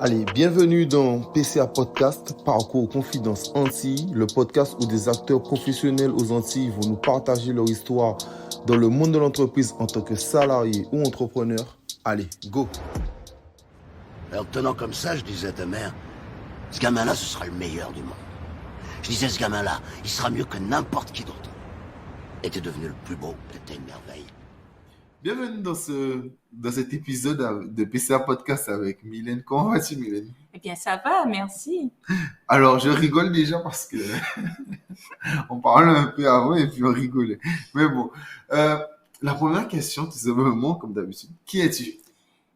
Allez, bienvenue dans PCA Podcast, Parcours Confidence Antilles, le podcast où des acteurs professionnels aux Antilles vont nous partager leur histoire dans le monde de l'entreprise en tant que salarié ou entrepreneur. Allez, go! Alors, tenant comme ça, je disais à ta mère, ce gamin-là, ce sera le meilleur du monde. Je disais, ce gamin-là, il sera mieux que n'importe qui d'autre. Et t'es devenu le plus beau, t'étais une merveille. Bienvenue dans cet épisode de PCA Podcast avec Mylène. Comment vas-tu, Mylène? Eh bien, ça va, merci. Alors, je rigole déjà parce que on parlait un peu avant et puis on rigolait. Mais bon, la première question, tout simplement, comme d'habitude, qui es-tu?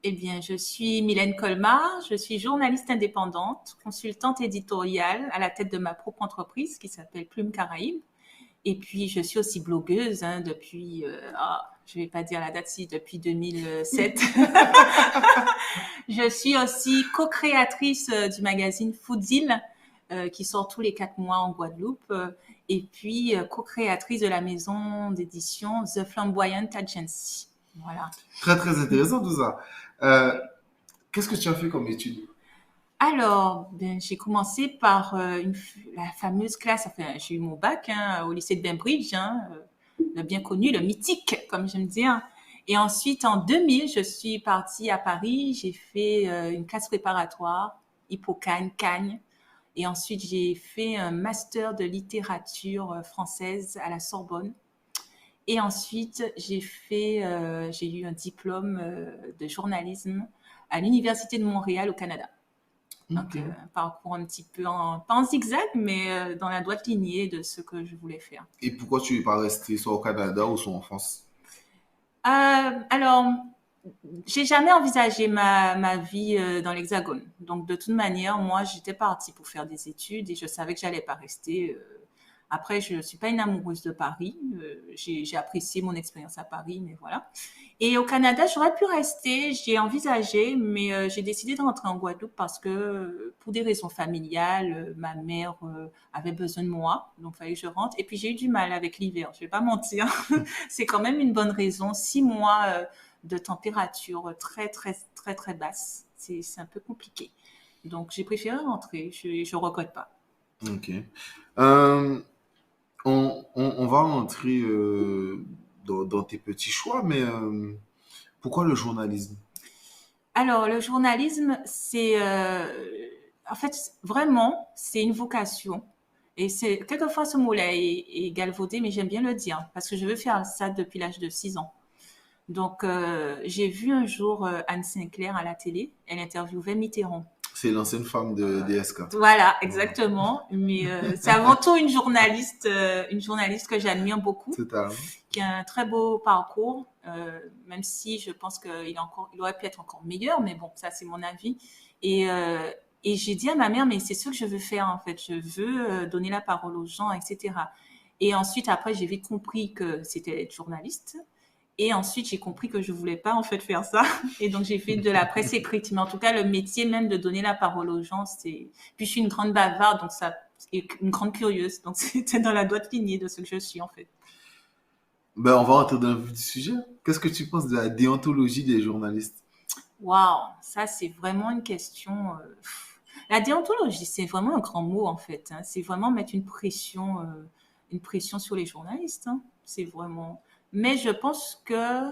Eh bien, je suis Mylène Colmar, je suis journaliste indépendante, consultante éditoriale à la tête de ma propre entreprise qui s'appelle Plume Caraïbes. Et puis, je suis aussi blogueuse depuis, je vais pas dire la date, si depuis 2007. Je suis aussi co-créatrice du magazine Foodzille, qui sort tous les 4 mois en Guadeloupe, et puis co-créatrice de la maison d'édition The Flamboyant Agency. Voilà. Très, très intéressant tout ça. Qu'est-ce que tu as fait comme étude? Alors, j'ai commencé par la fameuse classe, enfin, j'ai eu mon bac au lycée de Bainbridge, le bien connu, le mythique, comme j'aime dire. Et ensuite, en 2000, je suis partie à Paris, j'ai fait une classe préparatoire, Hippocagne, Cagne. Et ensuite, j'ai fait un master de littérature française à la Sorbonne. Et ensuite, j'ai eu un diplôme de journalisme à l'Université de Montréal au Canada. Donc, un parcours un petit peu pas en zigzag, mais dans la droite lignée de ce que je voulais faire. Et pourquoi tu n'es pas resté soit au Canada ou soit en France? Alors, j'ai jamais envisagé ma vie dans l'Hexagone. Donc, de toute manière, moi, j'étais partie pour faire des études et je savais que j'allais pas rester. Après, je suis pas une amoureuse de Paris. J'ai apprécié mon expérience à Paris, mais voilà. Et au Canada, j'aurais pu rester. J'ai envisagé, mais j'ai décidé de rentrer en Guadeloupe parce que, pour des raisons familiales, ma mère avait besoin de moi, donc il fallait que je rentre. Et puis j'ai eu du mal avec l'hiver. Je vais pas mentir. C'est quand même une bonne raison. 6 mois de température très très très très basse, c'est un peu compliqué. Donc j'ai préféré rentrer. Je regrette pas. Ok. On va rentrer dans tes petits choix, mais pourquoi le journalisme? Alors, le journalisme, en fait, vraiment, c'est une vocation. Et quelquefois, ce mot-là est galvaudé, mais j'aime bien le dire, parce que je veux faire ça depuis l'âge de 6 ans. Donc, j'ai vu un jour Anne Sinclair à la télé, elle interviewait Mitterrand. C'est l'ancienne femme de DSK. Voilà, exactement. Mais c'est avant tout une journaliste que j'admire beaucoup, Totalement. qui a un très beau parcours, même si je pense qu'il aurait pu être encore meilleur, mais bon, ça c'est mon avis. Et j'ai dit à ma mère, mais c'est ce que je veux faire en fait, je veux donner la parole aux gens, etc. Et ensuite, après, j'ai vite compris que c'était être journaliste. Et ensuite, j'ai compris que je voulais pas en fait faire ça. Et donc, j'ai fait de la presse écrite. Mais en tout cas, le métier même de donner la parole aux gens, c'est... Puis, je suis une grande bavarde, donc et une grande curieuse. Donc, c'était dans la droite lignée de ce que je suis en fait. Ben, on va rentrer dans le vif du sujet. Qu'est-ce que tu penses de la déontologie des journalistes? Waouh, ça, c'est vraiment une question... La déontologie, c'est vraiment un grand mot en fait. C'est vraiment mettre une pression sur les journalistes. C'est vraiment... Mais je pense que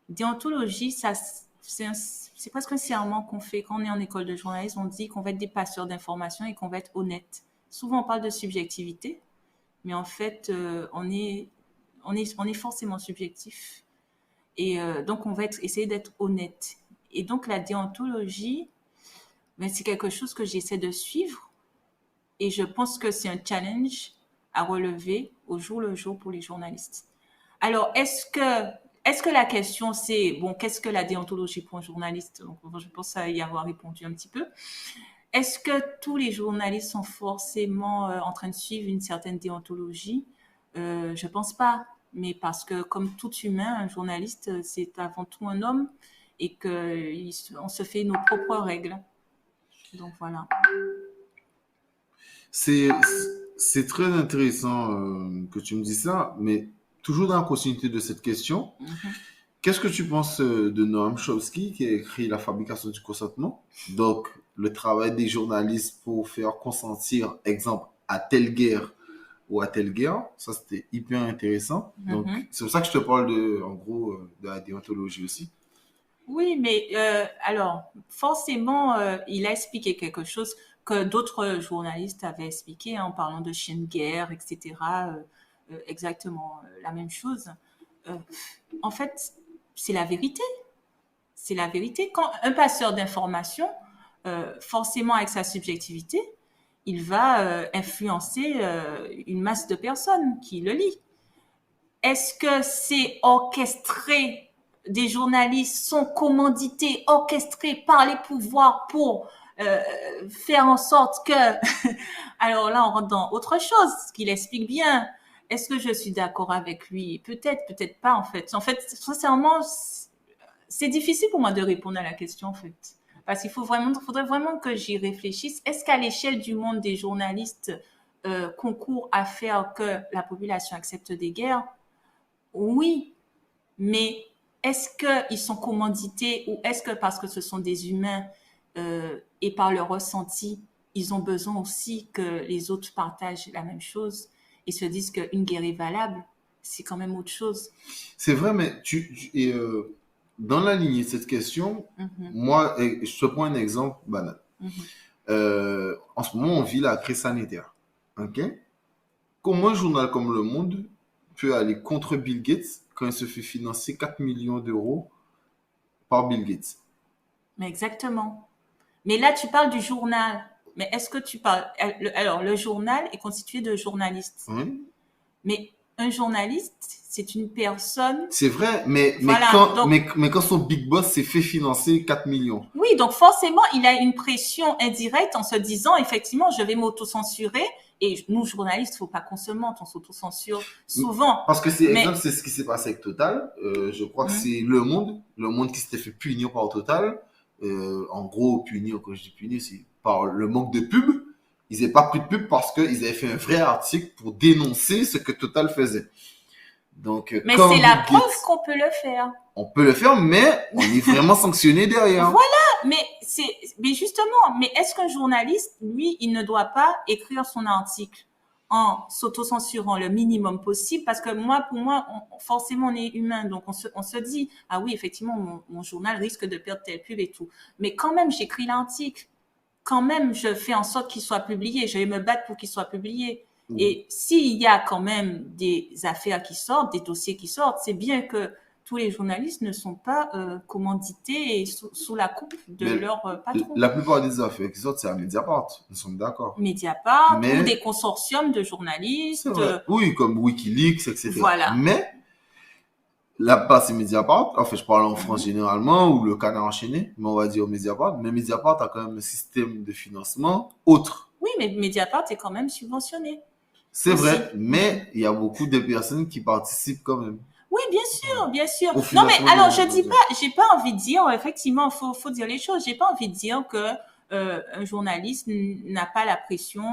déontologie, c'est presque un serment qu'on fait quand on est en école de journalisme. On dit qu'on va être des passeurs d'informations et qu'on va être honnête. Souvent, on parle de subjectivité, mais en fait, on est forcément subjectif. Et donc, on va essayer d'être honnête. Et donc, la déontologie, c'est quelque chose que j'essaie de suivre. Et je pense que c'est un challenge à relever au jour le jour pour les journalistes. Alors, est-ce que la question c'est, bon, qu'est-ce que la déontologie pour un journaliste? Donc, je pense y avoir répondu un petit peu. Est-ce que tous les journalistes sont forcément en train de suivre une certaine déontologie? Je pense pas. Mais parce que comme tout humain, un journaliste, c'est avant tout un homme et qu'on se fait nos propres règles. Donc, voilà. C'est très intéressant que tu me dis ça, mais toujours dans la continuité de cette question, Qu'est-ce que tu penses de Noam Chomsky qui a écrit La fabrication du consentement? Donc, le travail des journalistes pour faire consentir, exemple, à telle guerre ou à telle guerre. Ça, c'était hyper intéressant. Donc, c'est pour ça que je te parle en gros, de la déontologie aussi. Oui, mais alors, forcément, il a expliqué quelque chose que d'autres journalistes avaient expliqué, hein, en parlant de chiens de guerre, etc. Exactement la même chose. Euh, En fait, c'est la vérité. C'est la vérité. Quand un passeur d'information, forcément avec sa subjectivité, il va influencer une masse de personnes qui le lisent. Est-ce que c'est orchestré? Des journalistes sont commandités, orchestrés par les pouvoirs pour faire en sorte que... Alors là, on rentre dans autre chose, ce qu'il explique bien. Est-ce que je suis d'accord avec lui? Peut-être, peut-être pas, en fait. En fait, sincèrement, c'est difficile pour moi de répondre à la question, en fait. Parce qu'il faudrait vraiment que j'y réfléchisse. Est-ce qu'à l'échelle du monde des journalistes concourent à faire que la population accepte des guerres? Oui, mais est-ce qu'ils sont commandités ou est-ce que parce que ce sont des humains et par leur ressenti, ils ont besoin aussi que les autres partagent la même chose et se disent qu'une guerre est valable? C'est quand même autre chose. C'est vrai, mais dans la lignée de cette question, moi, je te prends un exemple banal. En ce moment, on vit la crise sanitaire. OK? Comment un journal comme Le Monde peut aller contre Bill Gates quand il se fait financer 4 millions d'euros par Bill Gates? Mais exactement. Mais là, tu parles du journal. Mais est-ce que tu parles... Alors, le journal est constitué de journalistes. Hein? Mais un journaliste, c'est une personne... C'est vrai, Voilà, donc- mais quand son big boss s'est fait financer 4 millions. Oui, donc forcément, il a une pression indirecte en se disant, effectivement, je vais m'auto-censurer. Et nous, journalistes, il faut pas qu'on se mente, on s'auto-censure souvent. Parce que Mais c'est ce qui s'est passé avec Total. Je crois que c'est Le Monde qui s'était fait punir par Total. En gros, punir, quand je dis punir, c'est par le manque de pub. Ils n'avaient pas pris de pub parce qu'ils avaient fait un vrai article pour dénoncer ce que Total faisait. Donc, mais comme c'est la Bill preuve Gates, qu'on peut le faire. on peut le faire, mais on est vraiment sanctionné derrière. Voilà, mais justement, mais est-ce qu'un journaliste, lui, il ne doit pas écrire son article en s'auto-censurant le minimum possible? Parce que pour moi, forcément, on est humain, donc on se dit, ah oui, effectivement, mon journal risque de perdre telle pub et tout. Mais quand même, j'écris l'article. Quand même, je fais en sorte qu'il soit publié. Je vais me battre pour qu'il soit publié. Et s'il y a quand même des affaires qui sortent, des dossiers qui sortent, c'est bien que tous les journalistes ne sont pas commandités et sous la coupe de Mais leur patron. la plupart des affaires qui sortent, c'est à Mediapart. Nous sommes d'accord. Mediapart Mais- ou des consortiums de C'est journalistes. vrai. Oui, comme Wikileaks, etc. Voilà. Mais là-bas, c'est Mediapart. En fait, je parle en France généralement, ou le Canard enchaîné, mais on va dire Mediapart. Mais Mediapart a quand même un système de financement autre. Oui, mais Mediapart est quand même subventionné. C'est Aussi. vrai, mais il y a beaucoup de personnes qui participent quand même. Oui, bien sûr, bien sûr. Au Non, mais financement alors de je la dis radio. pas, j'ai pas envie de dire, effectivement, faut dire les choses. J'ai pas envie de dire que un journaliste n'a pas la pression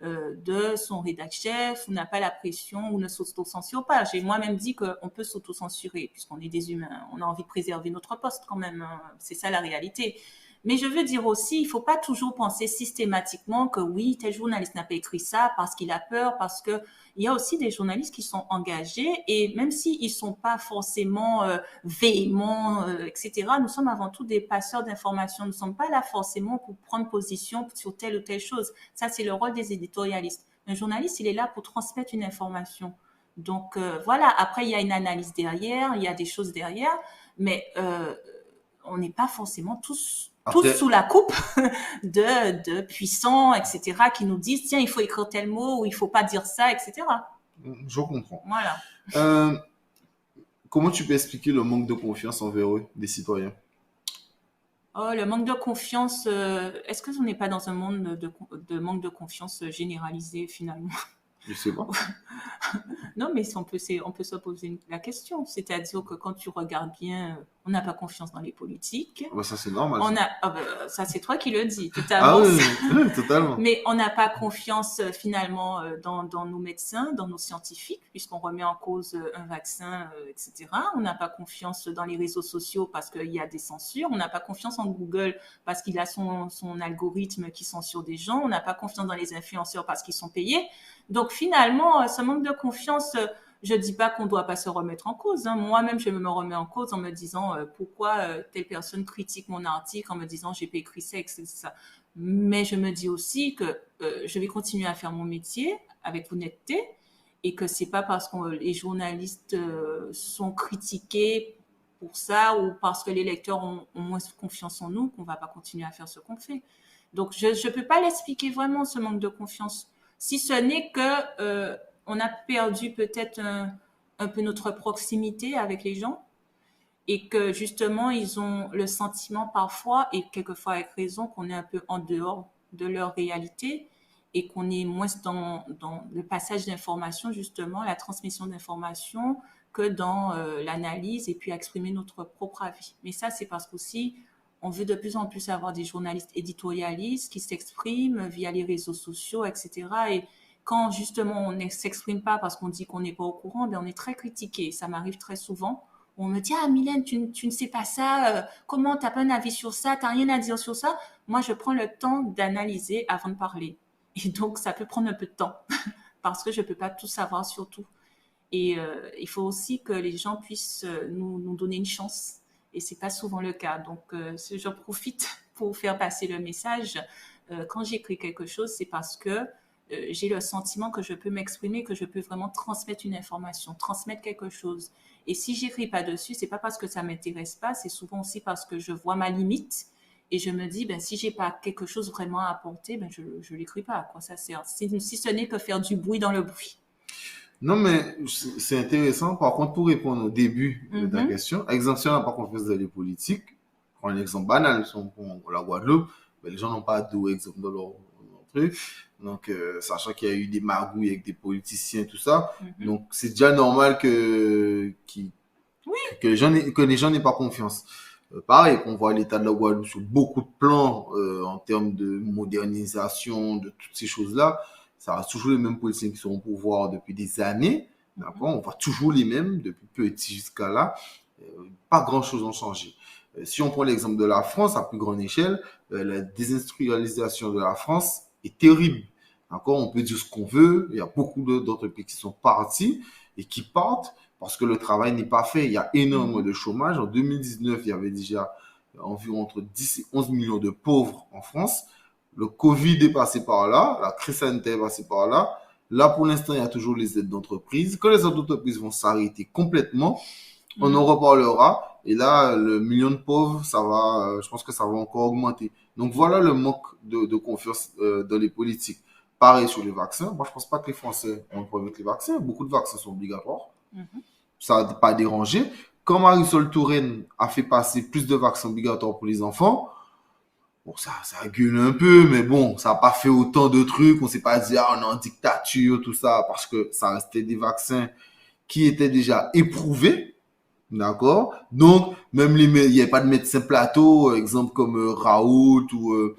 de son rédacteur chef ou n'a pas la pression ou ne s'auto-censure pas. J'ai moi-même dit qu'on peut s'auto-censurer puisqu'on est des humains. On a envie de préserver notre poste quand même, hein. C'est ça la réalité. Mais je veux dire aussi, il faut pas toujours penser systématiquement que oui, tel journaliste n'a pas écrit ça parce qu'il a peur, parce que il y a aussi des journalistes qui sont engagés et même s'ils sont pas forcément véhéments, etc., nous sommes avant tout des passeurs d'informations. Nous ne sommes pas là forcément pour prendre position sur telle ou telle chose. Ça, c'est le rôle des éditorialistes. Un journaliste, il est là pour transmettre une information. Donc voilà, après, il y a une analyse derrière, il y a des choses derrière, mais on n'est pas forcément tous Après- sous la coupe de puissants, etc., qui nous disent, tiens, il faut écrire tel mot ou il faut pas dire ça, etc. Je comprends. Voilà. Comment tu peux expliquer le manque de confiance envers eux, des citoyens? Oh, le manque de confiance, est-ce que on n'est pas dans un monde de manque de confiance généralisé finalement? Je sais pas. Non, mais on peut se poser la question. C'est-à-dire que quand tu regardes bien, on n'a pas confiance dans les politiques. Ouais, ça, c'est normal. Ça c'est toi qui le dis, Ah totalement. oui, oui, totalement. Mais on n'a pas confiance finalement dans nos médecins, dans nos scientifiques, puisqu'on remet en cause un vaccin, etc. On n'a pas confiance dans les réseaux sociaux parce qu'il y a des censures. On n'a pas confiance en Google parce qu'il a son algorithme qui censure des gens. On n'a pas confiance dans les influenceurs parce qu'ils sont payés. Donc finalement, ce manque de confiance, je dis pas qu'on doit pas se remettre en cause. Hein. Moi-même, je me remets en cause en me disant pourquoi telle personne critique mon article en me disant j'ai pas écrit ça, etc. Mais je me dis aussi que je vais continuer à faire mon métier avec honnêteté et que c'est pas parce que les journalistes sont critiqués pour ça ou parce que les lecteurs ont moins confiance en nous qu'on va pas continuer à faire ce qu'on fait. Donc je peux pas l'expliquer vraiment ce manque de confiance, si ce n'est que on a perdu peut-être un peu notre proximité avec les gens et que justement ils ont le sentiment parfois et quelquefois avec raison qu'on est un peu en dehors de leur réalité et qu'on est moins dans le passage d'informations justement, la transmission d'informations que dans l'analyse et puis exprimer notre propre avis. Mais ça c'est parce qu'aussi on veut de plus en plus avoir des journalistes éditorialistes qui s'expriment via les réseaux sociaux, etc. Et quand justement on ne s'exprime pas parce qu'on dit qu'on n'est pas au courant, ben on est très critiqué. Ça m'arrive très souvent. On me dit, ah Mylène, tu ne sais pas ça, comment t'as pas un avis sur ça, t'as rien à dire sur ça. Moi, je prends le temps d'analyser avant de parler. Et donc, ça peut prendre un peu de temps parce que je peux pas tout savoir sur tout. Et il faut aussi que les gens puissent nous donner une chance. Et c'est pas souvent le cas. Donc, j'en profite pour faire passer le message. Quand j'écris quelque chose, c'est parce que j'ai le sentiment que je peux m'exprimer, que je peux vraiment transmettre une information, transmettre quelque chose. Et si j'écris pas dessus, c'est pas parce que ça m'intéresse pas, c'est souvent aussi parce que je vois ma limite et je me dis, ben si j'ai pas quelque chose vraiment à apporter, ben je l'écris pas. À quoi ça sert? Si ce n'est que faire du bruit dans le bruit. Non, mais c'est intéressant. Par contre, pour répondre au début de ta question, exemple, si on n'a pas confiance dans les politiques, prends un exemple banal, si on prend la Guadeloupe, ben, les gens n'ont pas d'exemple dans leur truc. Donc, sachant qu'il y a eu des magouilles avec des politiciens, tout ça. Donc, c'est déjà normal que les gens n'aient pas confiance. Pareil, qu'on voit l'état de la Guadeloupe sur beaucoup de plans en termes de modernisation, de toutes ces choses-là. Ça reste toujours les mêmes politiciens qui sont au pouvoir depuis des années. D'accord, on voit toujours les mêmes, depuis petit jusqu'à là. Pas grand-chose n'a changé. Si on prend l'exemple de la France à plus grande échelle, la désindustrialisation de la France est terrible. D'accord, on peut dire ce qu'on veut. Il y a beaucoup d'autres pays qui sont partis et qui partent parce que le travail n'est pas fait. Il y a énormément de chômage. En 2019, il y avait déjà environ entre 10 et 11 millions de pauvres en France. Le Covid est passé par là, la crise sanitaire est passée par là. Là, pour l'instant, il y a toujours les aides d'entreprise. Quand les aides d'entreprise vont s'arrêter complètement, on en reparlera. Et là, le million de pauvres, je pense que ça va encore augmenter. Donc voilà le manque de confiance dans les politiques. Pareil sur les vaccins. Moi, je pense pas que les Français ont un problème avec les vaccins. Beaucoup de vaccins sont obligatoires. Ça n'a pas dérangé. Quand Marisol Touraine a fait passer plus de vaccins obligatoires pour les enfants, bon, ça gueule un peu, mais bon, ça n'a pas fait autant de trucs. On s'est pas dit, on est en dictature, tout ça, parce que ça restait des vaccins qui étaient déjà éprouvés. D'accord? Donc, même il n'y avait pas de médecin plateau, exemple comme Raoult ou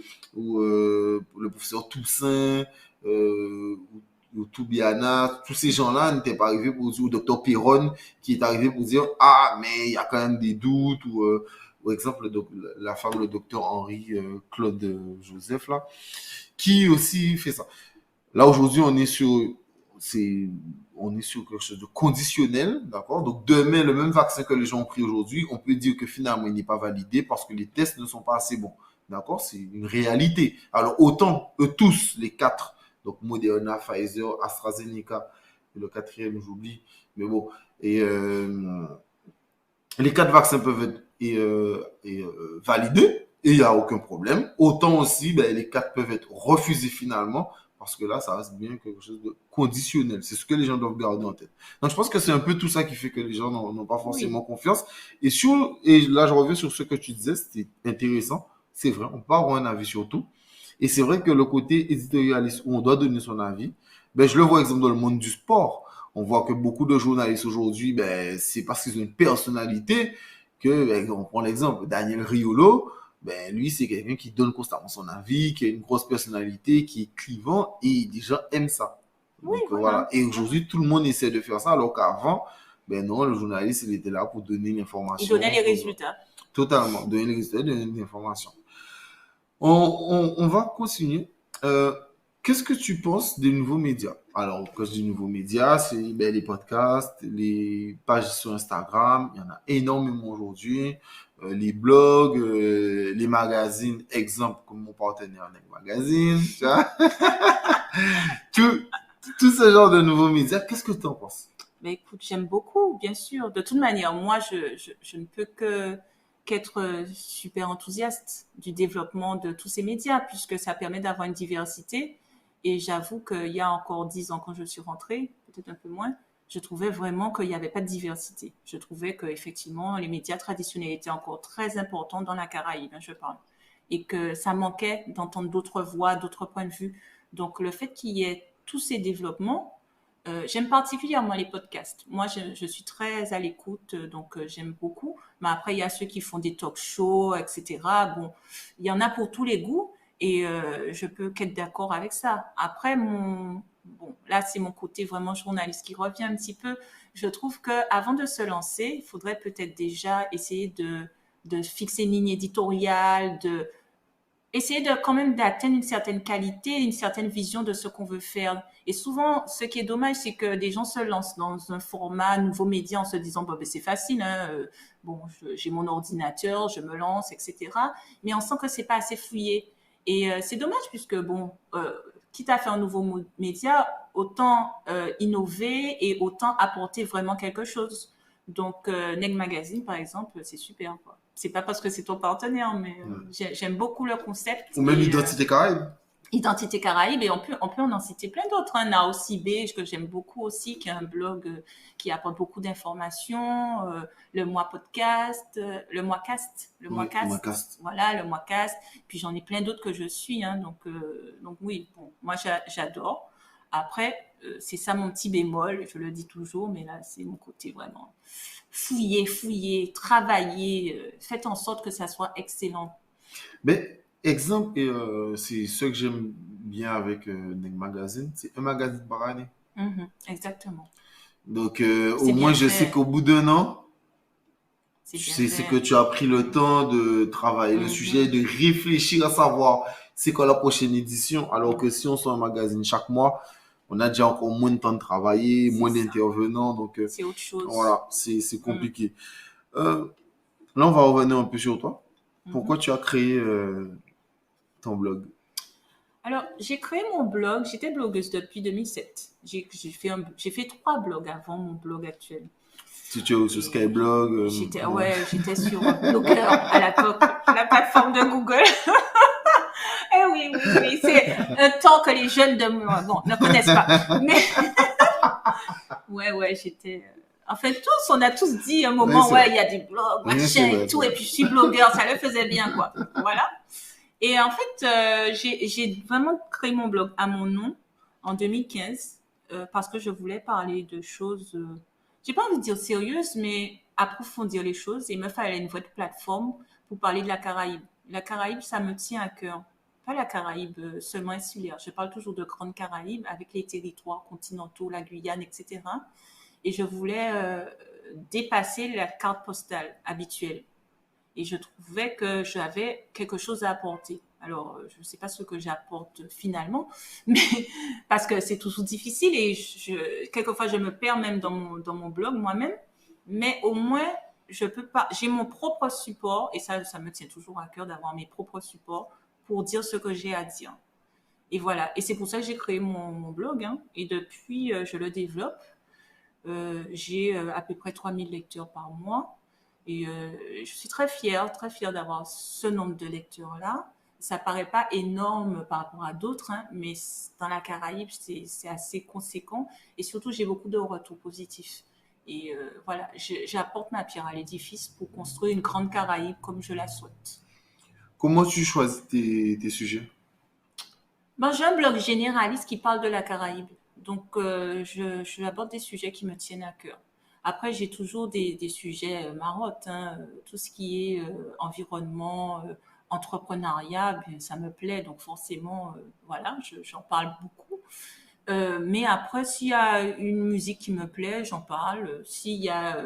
le professeur Toussaint, ou Toubiana, tous ces gens-là n'étaient pas arrivés pour dire, ou docteur Perron, qui est arrivé pour dire, mais il y a quand même des doutes, ou exemple, la femme, le docteur Henri Claude Joseph, là, qui aussi fait ça. Là, aujourd'hui, on est sur quelque chose de conditionnel, d'accord? Donc, demain, le même vaccin que les gens ont pris aujourd'hui, on peut dire que finalement, il n'est pas validé parce que les tests ne sont pas assez bons, d'accord? C'est une réalité. Alors, autant eux tous, les quatre, donc Moderna, Pfizer, AstraZeneca, et le quatrième, j'oublie, mais bon, et les quatre vaccins peuvent être validés et il n'y a aucun problème. Autant aussi, les quatre peuvent être refusés finalement parce que là, ça reste bien quelque chose de conditionnel. C'est ce que les gens doivent garder en tête. Donc, je pense que c'est un peu tout ça qui fait que les gens n'ont pas forcément confiance. Et là, je reviens sur ce que tu disais, c'était intéressant. C'est vrai, on peut avoir un avis sur tout. Et c'est vrai que le côté éditorialiste où on doit donner son avis, je le vois exemple dans le monde du sport. On voit que beaucoup de journalistes aujourd'hui, c'est parce qu'ils ont une personnalité on prend l'exemple, Daniel Riolo, lui, c'est quelqu'un qui donne constamment son avis, qui a une grosse personnalité, qui est clivant et les gens aiment ça. Oui, Donc voilà. voilà. Et aujourd'hui, tout le monde essaie de faire ça, alors qu'avant, non, le journaliste, il était là pour donner l'information. Il donnait les résultats. Totalement, donner les résultats, donner l'information. On va continuer. Qu'est-ce que tu penses des nouveaux médias? Alors, quand je dis nouveaux médias, c'est les podcasts, les pages sur Instagram, il y en a énormément aujourd'hui. Les blogs, les magazines, exemple comme mon partenaire Neg Magazine, tu vois? tout ce genre de nouveaux médias, qu'est-ce que tu en penses? Mais écoute, j'aime beaucoup, bien sûr. De toute manière, moi, je ne peux qu'être super enthousiaste du développement de tous ces médias, puisque ça permet d'avoir une diversité. Et j'avoue qu'il y a encore 10 ans, quand je suis rentrée, peut-être un peu moins, je trouvais vraiment qu'il n'y avait pas de diversité. Je trouvais qu'effectivement, les médias traditionnels étaient encore très importants dans la Caraïbe, je parle. Et que ça manquait d'entendre d'autres voix, d'autres points de vue. Donc, le fait qu'il y ait tous ces développements, j'aime particulièrement les podcasts. Moi, je suis très à l'écoute, donc j'aime beaucoup. Mais après, il y a ceux qui font des talk shows, etc. Bon, il y en a pour tous les goûts et je peux qu'être d'accord avec ça. Après, là, c'est mon côté vraiment journaliste qui revient un petit peu. Je trouve qu'avant de se lancer, il faudrait peut-être déjà essayer de fixer une ligne éditoriale, essayer quand même d'atteindre une certaine qualité, une certaine vision de ce qu'on veut faire. Et souvent, ce qui est dommage, c'est que des gens se lancent dans un format nouveau média en se disant, c'est facile, hein, j'ai mon ordinateur, je me lance, etc. Mais on sent que c'est pas assez fouillé. Et c'est dommage puisque, quitte à faire un nouveau média, autant innover et autant apporter vraiment quelque chose. Donc, Neg Magazine, par exemple, c'est super, quoi. C'est pas parce que c'est ton partenaire, mais j'aime beaucoup le concept. Ou même Identité Caraïbe. Identité Caraïbe, et on peut en citer plein d'autres. Hein. Naosi B, que j'aime beaucoup aussi, qui est un blog qui apporte beaucoup d'informations. Le Mois Podcast, le Moicast. Voilà, le Moicast. Puis j'en ai plein d'autres que je suis. Hein, donc oui, moi j'adore. Après, c'est ça mon petit bémol, je le dis toujours, mais là, c'est mon côté vraiment fouiller, travailler, faites en sorte que ça soit excellent. Mais, exemple, c'est ce que j'aime bien avec Neg Magazine, c'est un magazine par année. Exactement. Donc, au moins, je sais qu'au bout d'un an, c'est que tu as pris le temps de travailler le sujet, de réfléchir à savoir c'est quoi la prochaine édition. Alors que si on sort un magazine chaque mois, on a déjà encore moins de temps de travailler, moins d'intervenants. Donc, c'est autre chose. Voilà, c'est compliqué. Là, on va revenir un peu sur toi. Pourquoi tu as créé ton blog? Alors, j'ai créé mon blog. J'étais blogueuse depuis 2007. J'ai fait 3 blogs avant mon blog actuel. Tu es sur Skyblog? J'étais sur Blogger à l'époque, la plateforme de Google. Eh oui, c'est un temps que les jeunes de moi, ne connaissent pas. Mais ouais, j'étais. En fait, on a tous dit à un moment, il y a des blogs, machin, et tout, et puis je suis blogueur, ça le faisait bien, quoi. Voilà. Et en fait, j'ai vraiment créé mon blog à mon nom en 2015 parce que je voulais parler de choses, j'ai pas envie de dire sérieuses, mais approfondir les choses. Et il me fallait une vraie plateforme pour parler de la Caraïbe. La Caraïbe, ça me tient à cœur. Pas la Caraïbe seulement insulaire. Je parle toujours de Grande Caraïbe avec les territoires continentaux, la Guyane, etc. Et je voulais dépasser la carte postale habituelle. Et je trouvais que j'avais quelque chose à apporter. Alors, je ne sais pas ce que j'apporte finalement, mais parce que c'est toujours difficile et quelquefois je me perds même dans mon blog moi-même. Mais au moins, je peux pas. J'ai mon propre support et ça me tient toujours à cœur d'avoir mes propres supports pour dire ce que j'ai à dire. Et voilà. Et c'est pour ça que j'ai créé mon blog. Hein. Et depuis, je le développe. J'ai à peu près 3000 lecteurs par mois. Et je suis très fière d'avoir ce nombre de lecteurs-là. Ça paraît pas énorme par rapport à d'autres, hein, mais dans la Caraïbe, c'est assez conséquent. Et surtout, j'ai beaucoup de retours positifs. Et voilà, j'apporte ma pierre à l'édifice pour construire une grande Caraïbe comme je la souhaite. Comment tu choisis tes sujets? J'ai un blog généraliste qui parle de la Caraïbe. Donc, j'aborde des sujets qui me tiennent à cœur. Après, j'ai toujours des sujets marottes, hein, tout ce qui est environnement, entrepreneuriat, ben, ça me plaît, donc forcément, voilà, j'en parle beaucoup. Mais après, s'il y a une musique qui me plaît, j'en parle. S'il y a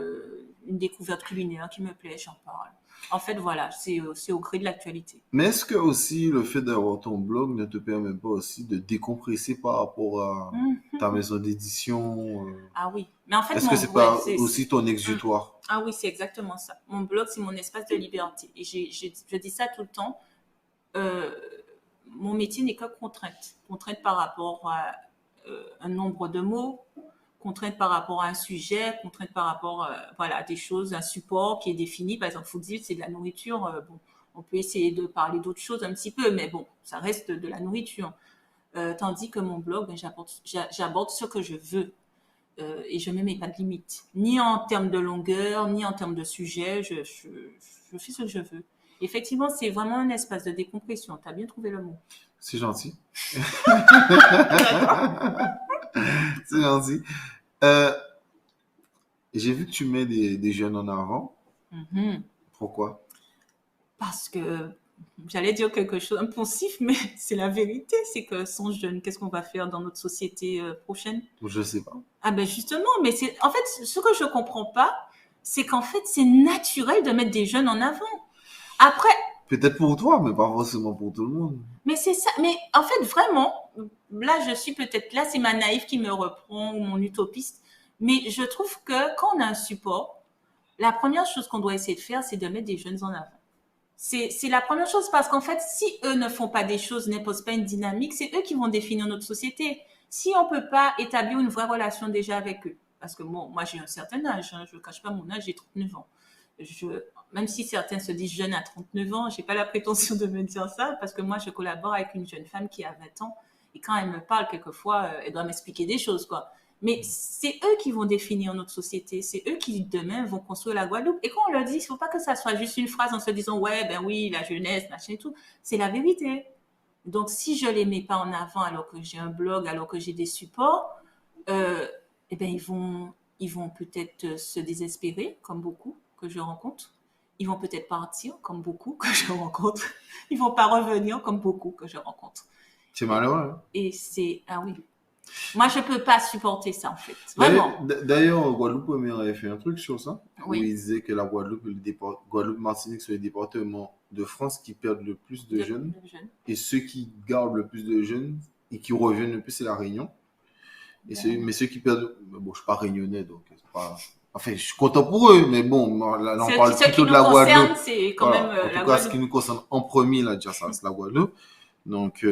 une découverte culinaire qui me plaît, j'en parle. En fait, voilà, c'est au gré de l'actualité. Mais est-ce que aussi le fait d'avoir ton blog ne te permet pas aussi de décompresser par rapport à ta Mhm. maison d'édition? Ah oui, mais en fait, Est-ce que c'est ouais, pas aussi ton hum. exutoire? Ah oui, c'est exactement ça. Mon blog, c'est mon espace de liberté. Et je dis ça tout le temps. Euh, Mon métier n'est que contrainte. Contrainte par rapport à un nombre de mots, contrainte par rapport à un sujet, contrainte par rapport voilà, à des choses, un support qui est défini. Par exemple, faut dire c'est de la nourriture. Bon, on peut essayer de parler d'autres choses un petit peu, mais bon, ça reste de la nourriture. Tandis que mon blog, ben, j'aborde ce que je veux. Et je ne me mets pas de limite, ni en termes de longueur, ni en termes de sujet. Je fais ce que je veux. Effectivement, c'est vraiment un espace de décompression. Tu as bien trouvé le mot. C'est gentil. C'est gentil. Euh, j'ai vu que tu mets des jeunes en avant. Mhm. Pourquoi? Parce que j'allais dire quelque chose impulsif, mais c'est la vérité. C'est que sans jeunes, qu'est-ce qu'on va faire dans notre société prochaine? Je sais pas. Ah ben justement, mais c'est en fait ce que je comprends pas, c'est qu'en fait c'est naturel de mettre des jeunes en avant. Après, Peut-être pour toi, mais pas forcément pour tout le monde. mais c'est ça. Mais en fait, vraiment, là, je suis peut-être là, c'est ma naïve qui me reprend ou mon utopiste. Mais je trouve que quand on a un support, la première chose qu'on doit essayer de faire, c'est de mettre des jeunes en avant. C'est la première chose parce qu'en fait, si eux ne font pas des choses, n'imposent pas une dynamique, c'est eux qui vont définir notre société. Si on peut pas établir une vraie relation déjà avec eux, parce que bon, moi j'ai un certain âge, hein, je ne cache pas mon âge, j'ai 39 ans. Je, Même si certains se disent jeunes à 39 ans, j'ai pas la prétention de me dire ça parce que moi je collabore avec une jeune femme qui a 20 ans et quand elle me parle quelquefois, elle doit m'expliquer des choses quoi. Mais c'est eux qui vont définir notre société, c'est eux qui demain vont construire la Guadeloupe. Et quand on leur dit, il ne faut pas que ça soit juste une phrase en se disant ouais ben oui la jeunesse machin et tout, c'est la vérité. Donc si je les mets pas en avant alors que j'ai un blog, alors que j'ai des supports, euh, eh ben ils vont peut-être se désespérer comme beaucoup que je rencontre. Ils vont peut-être partir comme beaucoup que je rencontre. Ils vont pas revenir comme beaucoup que je rencontre. C'est Et, malheureux, hein? et c'est ah oui. Moi, je peux pas supporter ça, en fait. D'ailleurs, Vraiment. d'ailleurs, Guadeloupe Première avait fait un truc sur ça, où il Oui. disait que la Guadeloupe, Guadeloupe Martinique sont les départements de France qui perdent le plus de jeunes, De jeunes. et ceux qui gardent le plus de jeunes et qui reviennent le plus, c'est la Réunion. Mais ceux qui perdent, bon, je suis pas réunionnais, donc c'est pas. Enfin, je suis content pour eux, mais bon, là, on parle Ce qui plutôt de nous la concerne, Guadeloupe. c'est quand même Voilà. En tout la cas, ce qui Guadeloupe. nous concerne en premier, là, déjà, ça, c'est la Guadeloupe. Donc,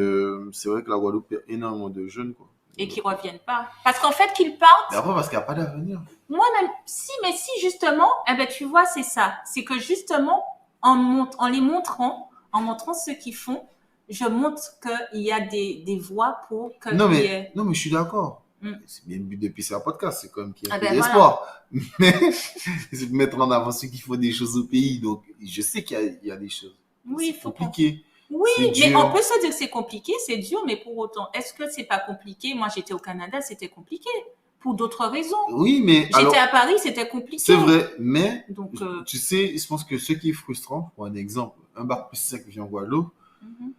c'est vrai que la Guadeloupe perd énormément de jeunes, quoi. Et qui reviennent pas. Parce qu'en fait, qu'ils Mais partent, après, parce qu'il n'y a pas d'avenir. moi-même, si, mais si, justement, eh ben, tu vois, c'est ça. C'est que justement, en les montrant, en montrant ce qu'ils font, je montre qu'il y a des voies pour qu'il y ait. Non, mais je suis d'accord. Hmm. C'est bien le but de PCA Podcast, c'est quand même qu'il y ait un Ah peu ben voilà. d'espoir. Mais c'est de mettre en avant ceux qui font des choses au pays. Donc, je sais qu'il y a des choses. Oui, il C'est faut qu'on. compliqué. Oui, C'est mais on dur. peut se dire que c'est compliqué, c'est dur, mais pour autant, est-ce que c'est pas compliqué? Moi, j'étais au Canada, c'était compliqué. Pour d'autres raisons. Oui, mais alors, J'étais à Paris, c'était compliqué. c'est vrai. Mais, Donc, tu sais, je pense que ce qui est frustrant, pour un exemple, un bac plus 5 vient en Guadeloupe, mhm.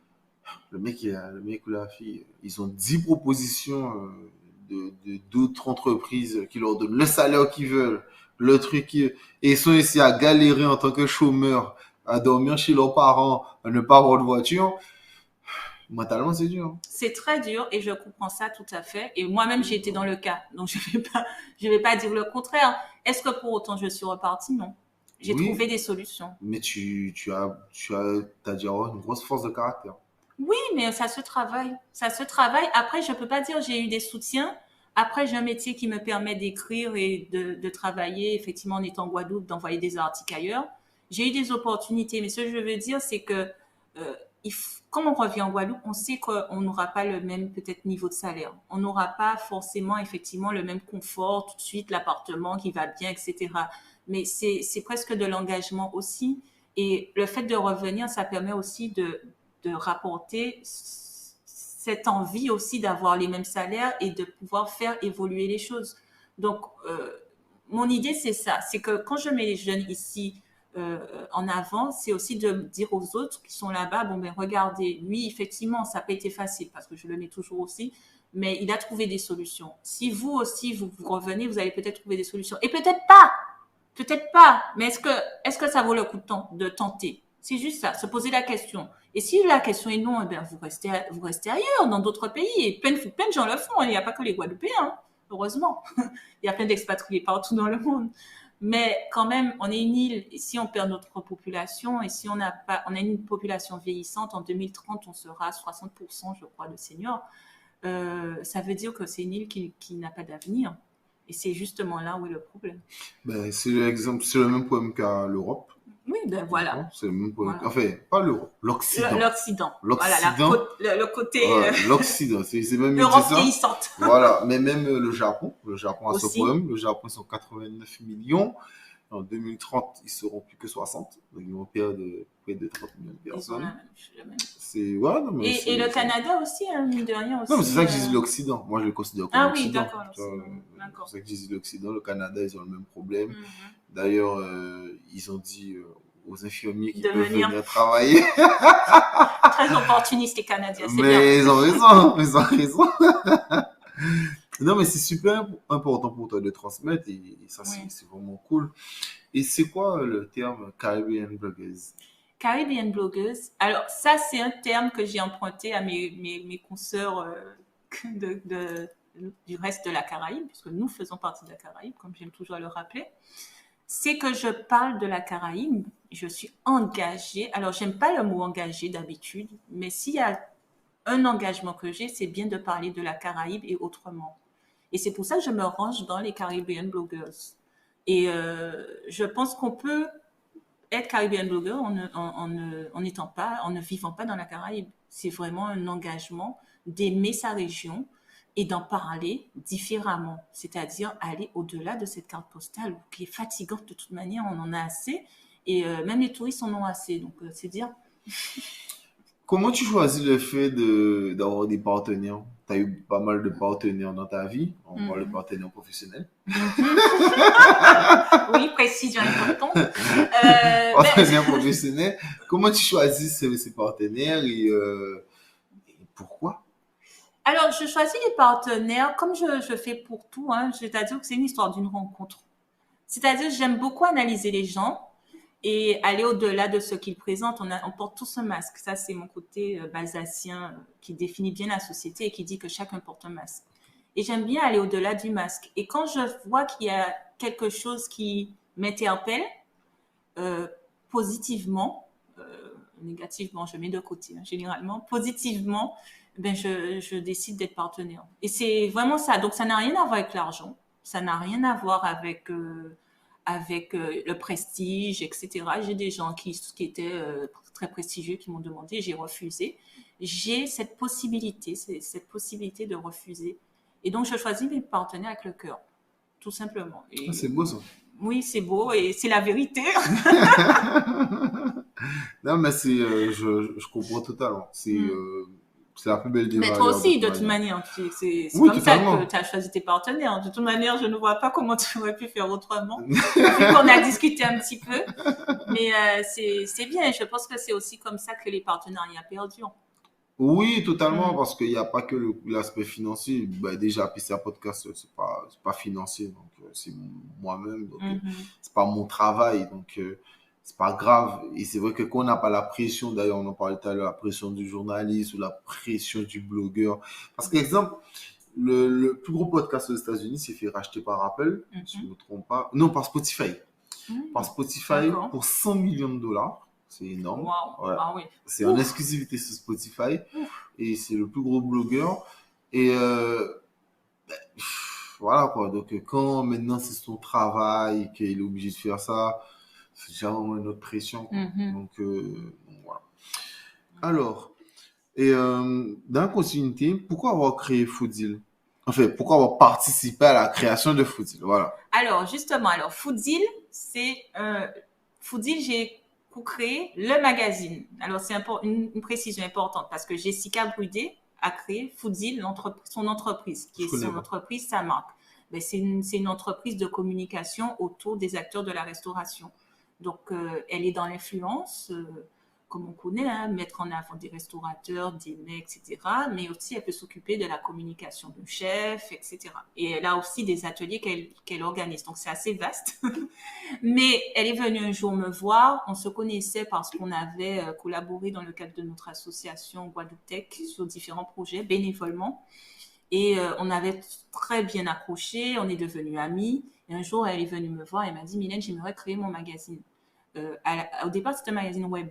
le mec ou la fille, ils ont 10 propositions d'autres entreprises qui leur donnent le salaire qu'ils veulent, le truc, et ils sont ici à galérer en tant que chômeurs, à dormir chez leurs parents, à ne pas avoir de voiture. Mentalement, c'est dur. C'est très dur et je comprends ça tout à fait. Et moi-même, j'ai été dans le cas. Donc, je vais pas dire le contraire. Est-ce que pour autant je suis repartie? Non. J'ai Oui, trouvé des solutions. mais t'as dû avoir une grosse force de caractère. Oui, mais ça se travaille. Ça se travaille. Après, je peux pas dire j'ai eu des soutiens. Après, j'ai un métier qui me permet d'écrire et de travailler, effectivement, en étant en Guadeloupe, d'envoyer des articles ailleurs. J'ai eu des opportunités, mais ce que je veux dire, c'est que quand on revient en Guadeloupe, on sait qu'on n'aura pas le même peut-être niveau de salaire. On n'aura pas forcément effectivement le même confort tout de suite, l'appartement qui va bien, etc. Mais c'est presque de l'engagement aussi. Et le fait de revenir, ça permet aussi de rapporter cette envie aussi d'avoir les mêmes salaires et de pouvoir faire évoluer les choses. Donc, mon idée, c'est ça. C'est que quand je mets les jeunes ici en avant, c'est aussi de dire aux autres qui sont là-bas, bon, ben regardez, lui, effectivement, ça n'a pas été facile parce que je le mets toujours aussi, mais il a trouvé des solutions. Si vous aussi, vous revenez, vous allez peut-être trouver des solutions. Et peut-être pas, mais est-ce que ça vaut le coup de tenter? C'est juste ça, se poser la question. Et si la question est non, eh bien, vous restez ailleurs, dans d'autres pays. Et plein de gens le font. Il n'y a pas que les Guadeloupéens, hein, heureusement. Il y a plein d'expatriés partout dans le monde. Mais quand même, on est une île. Et si on perd notre population, et si on a une population vieillissante, en 2030, on sera à 60%, je crois, de seniors. Ça veut dire que c'est une île qui n'a pas d'avenir. Et c'est justement là où est le problème. Ben, c'est le même problème qu'à l'Europe. Oui, ben voilà. C'est le même problème. Voilà. Enfin, pas l'Europe, l'Occident. L'Occident. L'Occident. Voilà, le côté. L'Occident, c'est même L'Europe ça. vieillissante. Voilà, mais même le Japon a ce Aussi. problème. Le Japon, ils sont 89 millions. En 2030, ils seront plus que 60. Donc, ils vont perdre près de 30 millions de Ils ont personnes. la même. C'est, ouais, non, mais Et le Canada aussi, hein, mine de rien aussi. Non, mais c'est ça que je dis l'Occident. Moi, je le considère comme Ah oui, l'Occident. d'accord. C'est ça que je dis l'Occident. Le Canada, ils ont le même problème. Mhm. D'ailleurs, ils ont dit aux infirmiers qui De peuvent venir. venir travailler. Très opportunistes, les Canadiens, c'est bien. Mais ils ont raison, ils ont raison. Non, mais c'est super important pour toi de transmettre et ça, Oui. c'est vraiment cool. Et c'est quoi le terme Caribbean bloggers? Caribbean blogueuse. Alors, ça, c'est un terme que j'ai emprunté à mes consoeurs du reste de la Caraïbe, puisque nous faisons partie de la Caraïbe, comme j'aime toujours le rappeler. C'est que je parle de la Caraïbe, je suis engagée. Alors, j'aime pas le mot engagée d'habitude, mais s'il y a un engagement que j'ai, c'est bien de parler de la Caraïbe et autrement. Et c'est pour ça que je me range dans les Caribbean bloggers. Et je pense qu'on peut être Caribbean blogger en ne vivant pas dans la Caraïbe. C'est vraiment un engagement d'aimer sa région et d'en parler différemment. C'est-à-dire aller au-delà de cette carte postale qui est fatigante de toute manière, on en a assez. Et même les touristes en ont assez. Donc, c'est dire... Comment tu choisis le fait d'avoir des partenaires? Tu as eu pas mal de partenaires dans ta vie. On parle de partenaires professionnels. Oui, précision importante. Partenaires professionnels. Comment tu choisis ces partenaires et pourquoi? Alors, je choisis les partenaires comme je fais pour tout. Hein, c'est-à-dire que c'est une histoire d'une rencontre. C'est-à-dire que j'aime beaucoup analyser les gens et aller au-delà de ce qu'ils présentent. On porte tous un masque. Ça, c'est mon côté balsacien qui définit bien la société et qui dit que chacun porte un masque. Et j'aime bien aller au-delà du masque. Et quand je vois qu'il y a quelque chose qui m'interpelle positivement, négativement, je mets de côté, hein, généralement, positivement, ben je décide d'être partenaire. Et c'est vraiment ça. Donc, ça n'a rien à voir avec l'argent. Ça n'a rien à voir avec le prestige, etc. J'ai des gens qui étaient très prestigieux qui m'ont demandé, j'ai refusé. J'ai cette possibilité de refuser. Et donc, je choisis mes partenaires avec le cœur, tout simplement. Et, c'est beau ça. Oui, c'est beau et c'est la vérité. Non, mais je comprends totalement. C'est la plus belle des Mais toi aussi, de toute manière, c'est oui, comme totalement. ça que tu as choisi tes partenaires. De toute manière, je ne vois pas comment tu aurais pu faire autrement. Vu qu'on a discuté un petit peu. Mais c'est bien. Je pense que c'est aussi comme ça que les partenariats perdurent. Oui, totalement, parce qu'il n'y a pas que l'aspect financier. Ben, déjà, PCA Podcast, c'est pas financier, donc c'est moi-même, donc c'est pas mon travail, donc c'est pas grave. Et c'est vrai que quand on n'a pas la pression, d'ailleurs, on en parlait tout à l'heure, la pression du journaliste ou la pression du blogueur. Parce qu'exemple, le plus gros podcast aux États-Unis s'est fait racheter par Apple, si je ne me trompe pas. Non, par Spotify. Par Spotify pour 100 millions de dollars. C'est énorme. Wow. Ouais. Ah oui. C'est en exclusivité sur Spotify. Et c'est le plus gros blogueur. Et voilà quoi. Donc quand maintenant c'est son travail et qu'il est obligé de faire ça, c'est déjà vraiment une autre pression. Donc voilà. Alors, et dans la continuité, pourquoi avoir créé Foodil? Enfin, pourquoi avoir participé à la création de Foodil? Voilà. Alors, justement, Foodil, Foodil, j'ai co-créé le magazine. Alors, c'est une précision importante parce que Jessica Brudé a créé Foodil, son entreprise, qui est son entreprise, sa marque. Ben, c'est une entreprise de communication autour des acteurs de la restauration. Donc, elle est dans l'influence, comme on connaît, hein, mettre en avant des restaurateurs, des mets, etc. Mais aussi, elle peut s'occuper de la communication de chefs, etc. Et elle a aussi des ateliers qu'elle organise. Donc, c'est assez vaste. Mais elle est venue un jour me voir. On se connaissait parce qu'on avait collaboré dans le cadre de notre association Guadeloupe Tech sur différents projets bénévolement. Et on avait très bien accroché, on est devenus amis. Et un jour, elle est venue me voir et m'a dit, Mylène, j'aimerais créer mon magazine. Au départ, c'était un magazine web.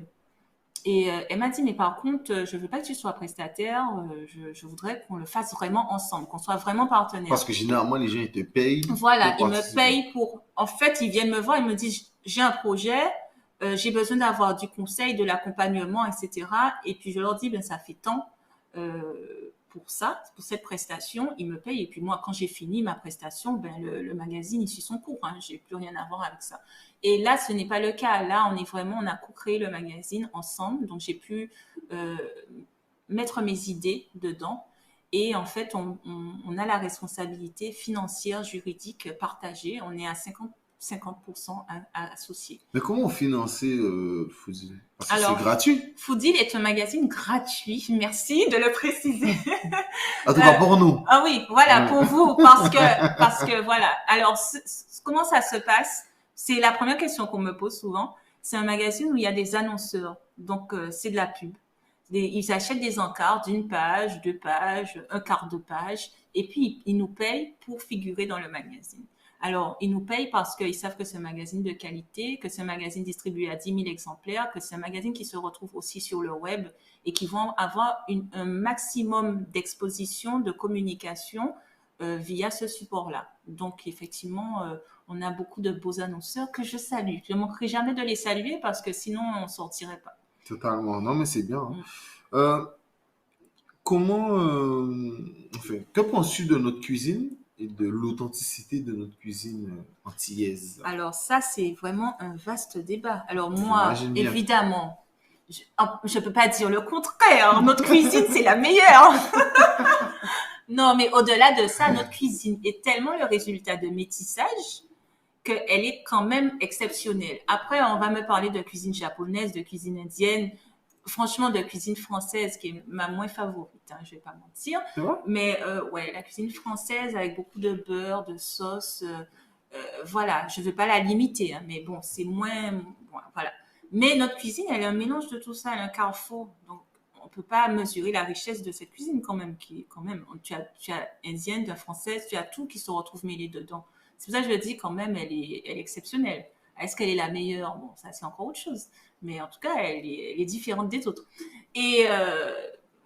Et elle m'a dit, mais par contre, je veux pas que tu sois prestataire, je voudrais qu'on le fasse vraiment ensemble, qu'on soit vraiment partenaires. Parce que généralement, les gens, ils te payent. Voilà, pour ils me participer. payent pour... En fait, ils viennent me voir, ils me disent, j'ai un projet, j'ai besoin d'avoir du conseil, de l'accompagnement, etc. Et puis je leur dis, ben ça fait tant pour ça, pour cette prestation, ils me payent. Et puis moi, quand j'ai fini ma prestation, ben le magazine, il suit son cours. Hein, j'ai plus rien à voir avec ça. Et là, ce n'est pas le cas. Là, on a co-créé le magazine ensemble. Donc, j'ai pu mettre mes idées dedans. Et en fait, on a la responsabilité financière, juridique partagée. On est à 50% associés. Mais comment financer Foodil? Parce que Alors, c'est gratuit. Foodil est un magazine gratuit. Merci de le préciser. En tout cas, pour nous. Ah oui, voilà, pour vous, parce que voilà. Alors, comment ça se passe? C'est la première question qu'on me pose souvent. C'est un magazine où il y a des annonceurs. Donc, c'est de la pub. Ils achètent des encarts d'une page, 2 pages, un quart de page, et puis ils nous payent pour figurer dans le magazine. Alors, ils nous payent parce qu'ils savent que c'est un magazine de qualité, que c'est un magazine distribué à 10 000 exemplaires, que c'est un magazine qui se retrouve aussi sur le web et qui vont avoir un maximum d'exposition, de communication via ce support-là. Donc, effectivement, on a beaucoup de beaux annonceurs que je salue. Je ne manquerai jamais de les saluer parce que sinon, on ne sortirait pas. Totalement. Non, mais c'est bien. Hein. Comment, enfin, que penses-tu de notre cuisine et de l'authenticité de notre cuisine antillaise? Alors ça, c'est vraiment un vaste débat. Alors moi, J'imagine bien. évidemment, je peux pas dire le contraire. Notre cuisine, c'est la meilleure. Non, mais au-delà de ça, notre cuisine est tellement le résultat de métissage qu'elle est quand même exceptionnelle. Après, on va me parler de cuisine japonaise, de cuisine indienne, franchement de cuisine française qui est ma moins favorite, hein, je vais pas mentir. C'est vrai? Mais ouais, la cuisine française avec beaucoup de beurre, de sauce, voilà, je veux pas la limiter, hein, mais bon, c'est moins, bon, voilà. Mais notre cuisine, elle est un mélange de tout ça, elle est un carrefour. Donc, on peut pas mesurer la richesse de cette cuisine quand même, tu as indienne, tu as française, tu as tout qui se retrouve mêlé dedans. C'est pour ça que je dis quand même, elle est exceptionnelle. Est-ce qu'elle est la meilleure? Bon, ça c'est encore autre chose. Mais en tout cas, elle est différente des autres. Et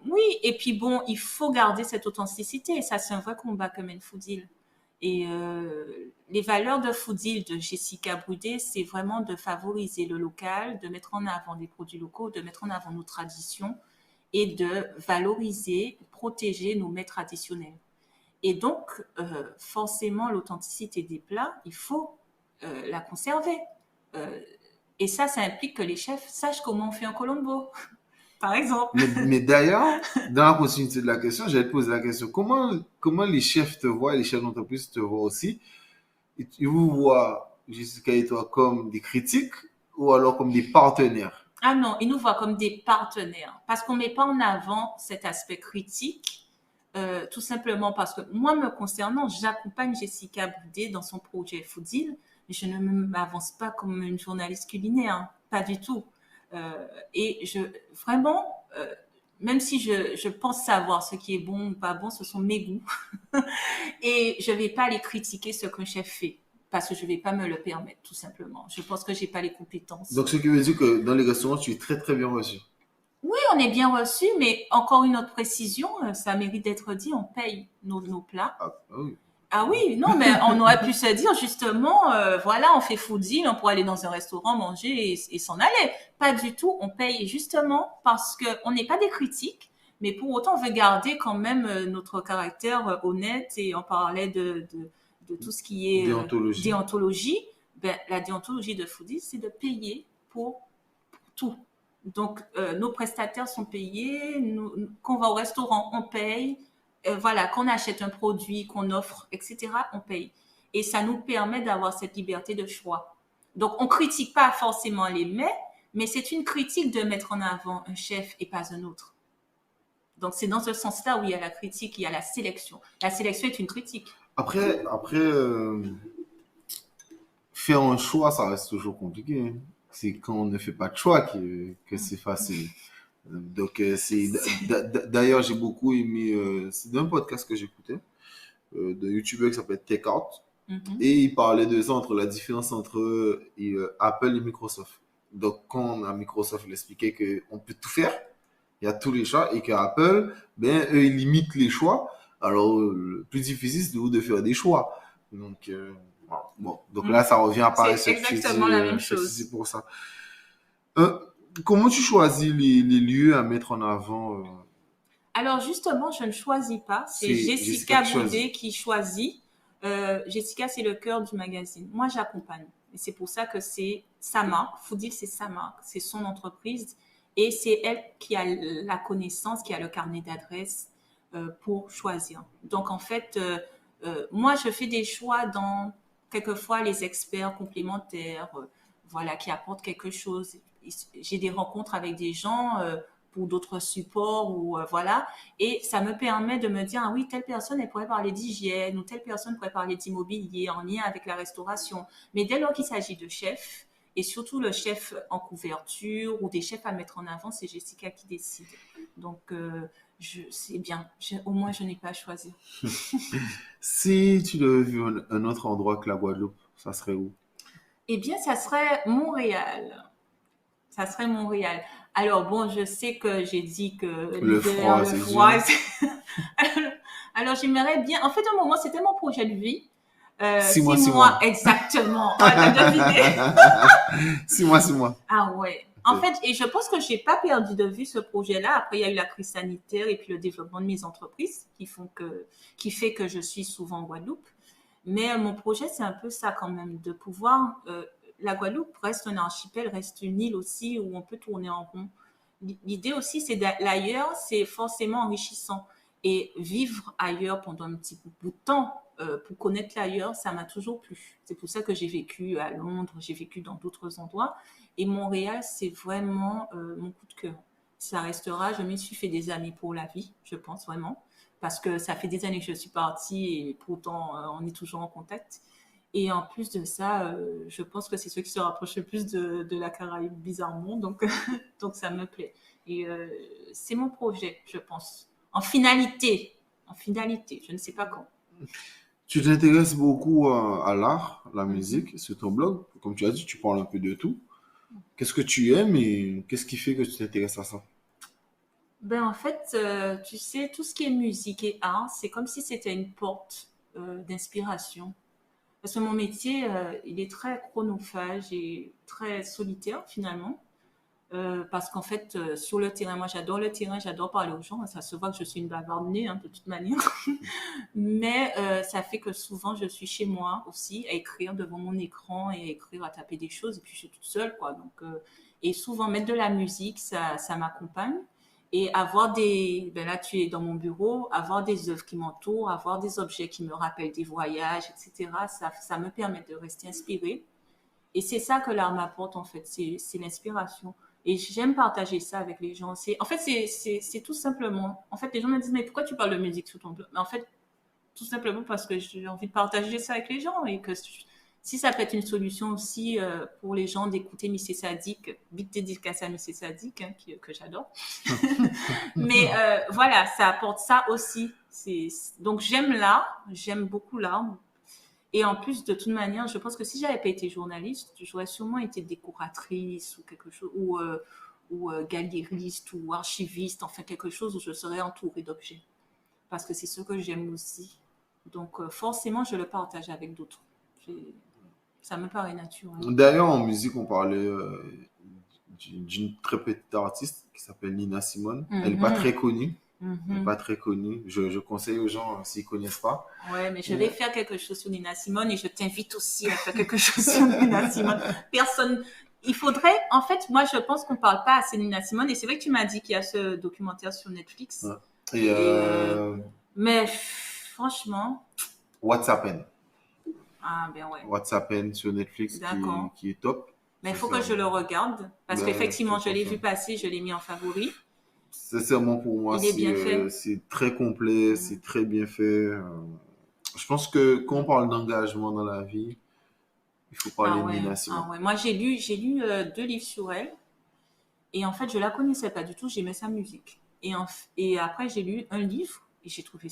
oui, et puis bon, il faut garder cette authenticité. Et ça, c'est un vrai combat que mène Foodil. Et les valeurs de Foodil, de Jessica Brudé, c'est vraiment de favoriser le local, de mettre en avant des produits locaux, de mettre en avant nos traditions et de valoriser, protéger nos mets traditionnels. Et donc, forcément, l'authenticité des plats, il faut la conserver. Et ça implique que les chefs sachent comment on fait un colombo, par exemple. Mais d'ailleurs, dans la continuité de la question, j'allais te poser la question, comment les chefs te voient, les chefs d'entreprise te voient aussi? Ils vous voient, Jessica et toi, comme des critiques ou alors comme des partenaires? Ah non, ils nous voient comme des partenaires parce qu'on ne met pas en avant cet aspect critique, tout simplement parce que moi, me concernant, j'accompagne Jessica Brudé dans son projet Foodil, mais je ne m'avance pas comme une journaliste culinaire, hein, pas du tout. Et vraiment, même si je pense savoir ce qui est bon ou pas bon, ce sont mes goûts. Et je ne vais pas aller critiquer ce qu'un chef fait. Parce que je ne vais pas me le permettre, tout simplement. Je pense que je n'ai pas les compétences. Donc, ce qui veut dire que dans les restaurants, tu es très, très bien reçu. Oui, on est bien reçu, mais encore une autre précision, ça mérite d'être dit, on paye nos plats. Ah, oui. Ah oui, non, mais on aurait pu se dire justement, voilà, on fait Foodil, on pourrait aller dans un restaurant, manger et s'en aller. Pas du tout, on paye justement parce qu'on n'est pas des critiques, mais pour autant, on veut garder quand même notre caractère honnête et on parlait de tout ce qui est déontologie. Ben, la déontologie de Foodil, c'est de payer pour tout. Donc, nos prestataires sont payés, quand on va au restaurant, on paye, voilà, qu'on achète un produit, qu'on offre, etc., on paye. Et ça nous permet d'avoir cette liberté de choix. Donc, on critique pas forcément les mets, mais c'est une critique de mettre en avant un chef et pas un autre. Donc, c'est dans ce sens-là où il y a la critique, il y a la sélection. La sélection est une critique. Après, faire un choix, ça reste toujours compliqué, hein. C'est quand on ne fait pas de choix que c'est facile. Donc, d'ailleurs, j'ai beaucoup aimé, c'est d'un podcast que j'écoutais, de YouTuber qui s'appelle Take Out. Mhm. Et il parlait de ça, entre la différence entre Apple et Microsoft. Donc, quand à Microsoft, il expliquait qu'on peut tout faire, il y a tous les choix, et qu'Apple, ben, eux, ils limitent les choix. Alors, le plus difficile, c'est de faire des choix. Donc, voilà. Bon, donc là, ça revient à pareil. C'est exactement la même chose. C'est pour ça. Euh, Comment tu choisis les lieux à mettre en avant Alors justement, je ne choisis pas. C'est C'est Jessica Jessica qui Boudet qui choisit. Jessica, c'est le cœur du magazine. Moi, j'accompagne. Et c'est pour ça que c'est sa marque. Foodil, c'est sa marque. C'est son entreprise. Et c'est elle qui a la connaissance, qui a le carnet d'adresses pour choisir. Donc, en fait, moi, je fais des choix dans, quelquefois, les experts complémentaires, voilà, qui apportent quelque chose. J'ai des rencontres avec des gens pour d'autres supports ou voilà. Et ça me permet de me dire, ah oui, telle personne, elle pourrait parler d'hygiène ou telle personne pourrait parler d'immobilier en lien avec la restauration. Mais dès lors qu'il s'agit de chefs, et surtout le chef en couverture ou des chefs à mettre en avant, c'est Jessica qui décide. Donc, c'est bien. Au moins, je n'ai pas à choisir. Si tu devais vivre un autre endroit que la Guadeloupe, ça serait où? Eh bien, ça serait Montréal. Ça serait Montréal. Alors, bon, je sais que j'ai dit que Le froid, c'est froid. dur. Alors, j'aimerais bien. En fait, à un moment, c'était mon projet de vie. 6 mois, 6 mois, mois. exactement. Ah, t'as deviné. 6 mois, 6 mois. Ah ouais. En fait, et je pense que j'ai pas perdu de vue ce projet-là. Après, il y a eu la crise sanitaire et puis le développement de mes entreprises qui fait que je suis souvent en Guadeloupe. Mais mon projet, c'est un peu ça quand même, de pouvoir. La Guadeloupe reste un archipel, reste une île aussi où on peut tourner en rond. L'idée aussi, c'est l'ailleurs, c'est forcément enrichissant. Et vivre ailleurs pendant un petit bout de temps, pour connaître l'ailleurs, ça m'a toujours plu. C'est pour ça que j'ai vécu à Londres, j'ai vécu dans d'autres endroits. Et Montréal, c'est vraiment mon coup de cœur. Ça restera, je m'y suis fait des amis pour la vie, je pense vraiment. Parce que ça fait des années que je suis partie et pourtant on est toujours en contact. Et en plus de ça, je pense que c'est ceux qui se rapprochent le plus de la Caraïbe, bizarrement. Donc, donc ça me plaît. Et c'est mon projet, je pense. En finalité, je ne sais pas quand. Tu t'intéresses beaucoup à l'art, la musique, sur ton blog. Comme tu as dit, tu parles un peu de tout. Qu'est-ce que tu aimes et qu'est-ce qui fait que tu t'intéresses à ça? Ben, en fait, tu sais, tout ce qui est musique et art, c'est comme si c'était une porte d'inspiration. Parce que mon métier, il est très chronophage et très solitaire finalement. Parce qu'en fait, sur le terrain, moi j'adore le terrain, j'adore parler aux gens. Ça se voit que je suis une bavarde née, hein, de toute manière. Mais ça fait que souvent je suis chez moi aussi à écrire devant mon écran et à écrire, à taper des choses. Et puis je suis toute seule, quoi. Donc, et souvent mettre de la musique, ça m'accompagne. Et avoir ben là tu es dans mon bureau, avoir des œuvres qui m'entourent, avoir des objets qui me rappellent des voyages, etc. Ça me permet de rester inspirée. Et c'est ça que l'art m'apporte en fait, c'est l'inspiration. Et j'aime partager ça avec les gens. En fait, c'est tout simplement. En fait, les gens me disent, mais pourquoi tu parles de musique sur ton blog? Mais en fait, tout simplement parce que j'ai envie de partager ça avec les gens et que si ça peut être une solution aussi pour les gens d'écouter Missy Sadiq, big dédicace à Missy Sadiq, hein, que j'adore. Mais voilà, ça apporte ça aussi. Donc j'aime l'art, j'aime beaucoup l'art. Et en plus, de toute manière, je pense que si j'avais pas été journaliste, j'aurais sûrement été décoratrice ou quelque chose, ou galériste ou archiviste, enfin quelque chose où je serais entourée d'objets. Parce que c'est ce que j'aime aussi. Donc forcément, je le partage avec d'autres. Ça me paraît naturel. D'ailleurs, en musique, on parlait d'une très petite artiste qui s'appelle Nina Simone. Elle n'est pas très connue. Elle n'est pas très connue. Je conseille aux gens s'ils ne connaissent pas. Ouais, mais je vais faire quelque chose sur Nina Simone et je t'invite aussi à faire quelque chose sur Nina Simone. Il faudrait, en fait, moi je pense qu'on ne parle pas assez de Nina Simone et c'est vrai que tu m'as dit qu'il y a ce documentaire sur Netflix. Ouais. Et Mais franchement, What's Happened. ah ben ouais, What's Happened sur Netflix d'accord. qui est top. Mais il faut que je le regarde parce Ben, je te qu'effectivement, je l'ai vu conseille. passer, je l'ai mis en favori. Sincèrement, pour moi, Il est bien fait. c'est très complet, Mm. c'est très bien fait. Je pense que quand on parle d'engagement dans la vie, il faut parler Ah de ouais, Nina Simone. ah ouais. Moi, j'ai lu 2 livres sur elle et en fait, je la connaissais pas du tout. J'aimais sa musique. Et après, j'ai lu un livre et j'ai trouvé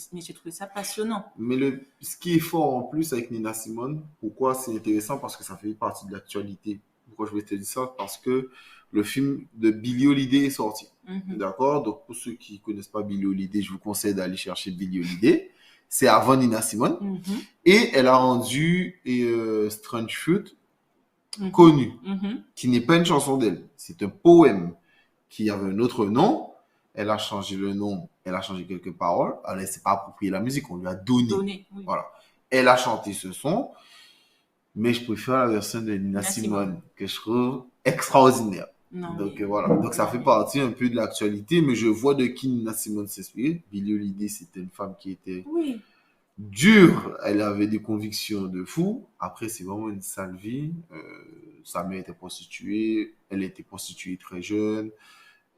ça passionnant. Mais ce qui est fort en plus avec Nina Simone, pourquoi c'est intéressant? Parce que ça fait partie de l'actualité. Pourquoi je voulais te dire ça? Parce que le film de Billie Holiday est sorti. Mhm, D'accord? Donc, pour ceux qui ne connaissent pas Billie Holiday, je vous conseille d'aller chercher Billie Holiday. C'est avant Nina Simone. mhm, Et elle a rendu Strange Fruit mhm, connu, mhm. qui n'est pas une chanson d'elle. C'est un poème qui avait un autre nom. Elle a changé le nom, elle a changé quelques paroles. Elle ne s'est pas approprié la musique, on lui a donné. Donné, oui. Voilà. Elle a chanté ce son, mais je préfère la version de Nina Nina Simone. Simone, que je trouve extraordinaire. Non, Donc mais. voilà, donc ça Non, fait mais. partie un peu de l'actualité, mais je vois de qui Nina Simone s'inspire. Billie Holiday, c'était une femme qui était Oui. dure, elle avait des convictions de fou. Après, c'est vraiment une sale vie. Sa mère était prostituée, elle était prostituée très jeune.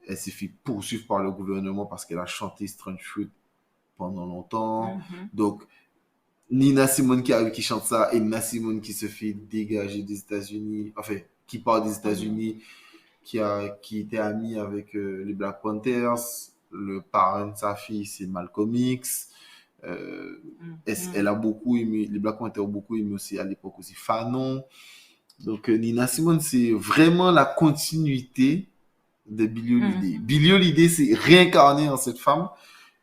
Elle s'est fait poursuivre par le gouvernement parce qu'elle a chanté Strange Fruit pendant longtemps. Mhm, Donc, Nina Simone qui arrive, qui chante ça, et Nina Simone qui se fait dégager des États-Unis, enfin, qui part des mhm, États-Unis, qui était amie avec les Black Panthers. Le parrain de sa fille, c'est Malcolm X. Euh, elle mhm, a beaucoup aimé, les Black Panthers ont beaucoup aimé aussi à l'époque aussi Fanon. Donc, Nina Simone, c'est vraiment la continuité de Billie Holiday. mhm. Billie Holiday s'est réincarnée en cette femme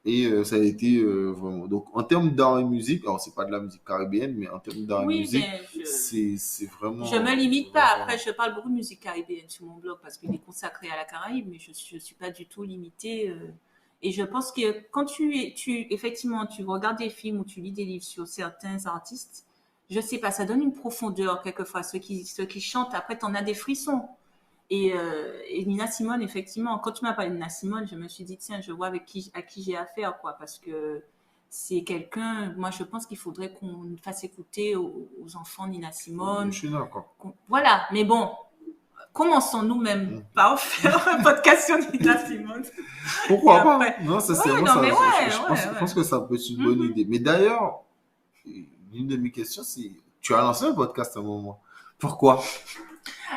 et ça a été vraiment. Donc, en termes d'art et musique, alors c'est pas de la musique caribéenne, mais en termes d'art et Oui, musique, mais c'est je me c'est limite pas. Après, vraiment. je parle beaucoup de musique caribéenne sur mon blog parce qu'il est consacré à la Caraïbe, mais je suis pas du tout limitée. Et je pense que quand effectivement, tu regardes des films ou tu lis des livres sur certains artistes, je sais pas, ça donne une profondeur quelquefois. Ceux qui chantent, après, tu en as des frissons. Et Nina Simone, effectivement, quand tu m'as parlé de Nina Simone, je me suis dit, tiens, je vois à qui j'ai affaire, quoi, parce que c'est quelqu'un, moi, je pense qu'il faudrait qu'on fasse écouter aux enfants Nina Je Simone. suis d'accord. Voilà, mais bon, commençons nous-mêmes Mm. par faire un podcast sur Nina Simone. Et Pourquoi pas? après, Non, ouais, sincèrement, non, mais je pense ouais. que ça peut être une bonne Mhm. idée. Mais d'ailleurs, l'une de mes questions, c'est tu as lancé un podcast à un moment. Pourquoi?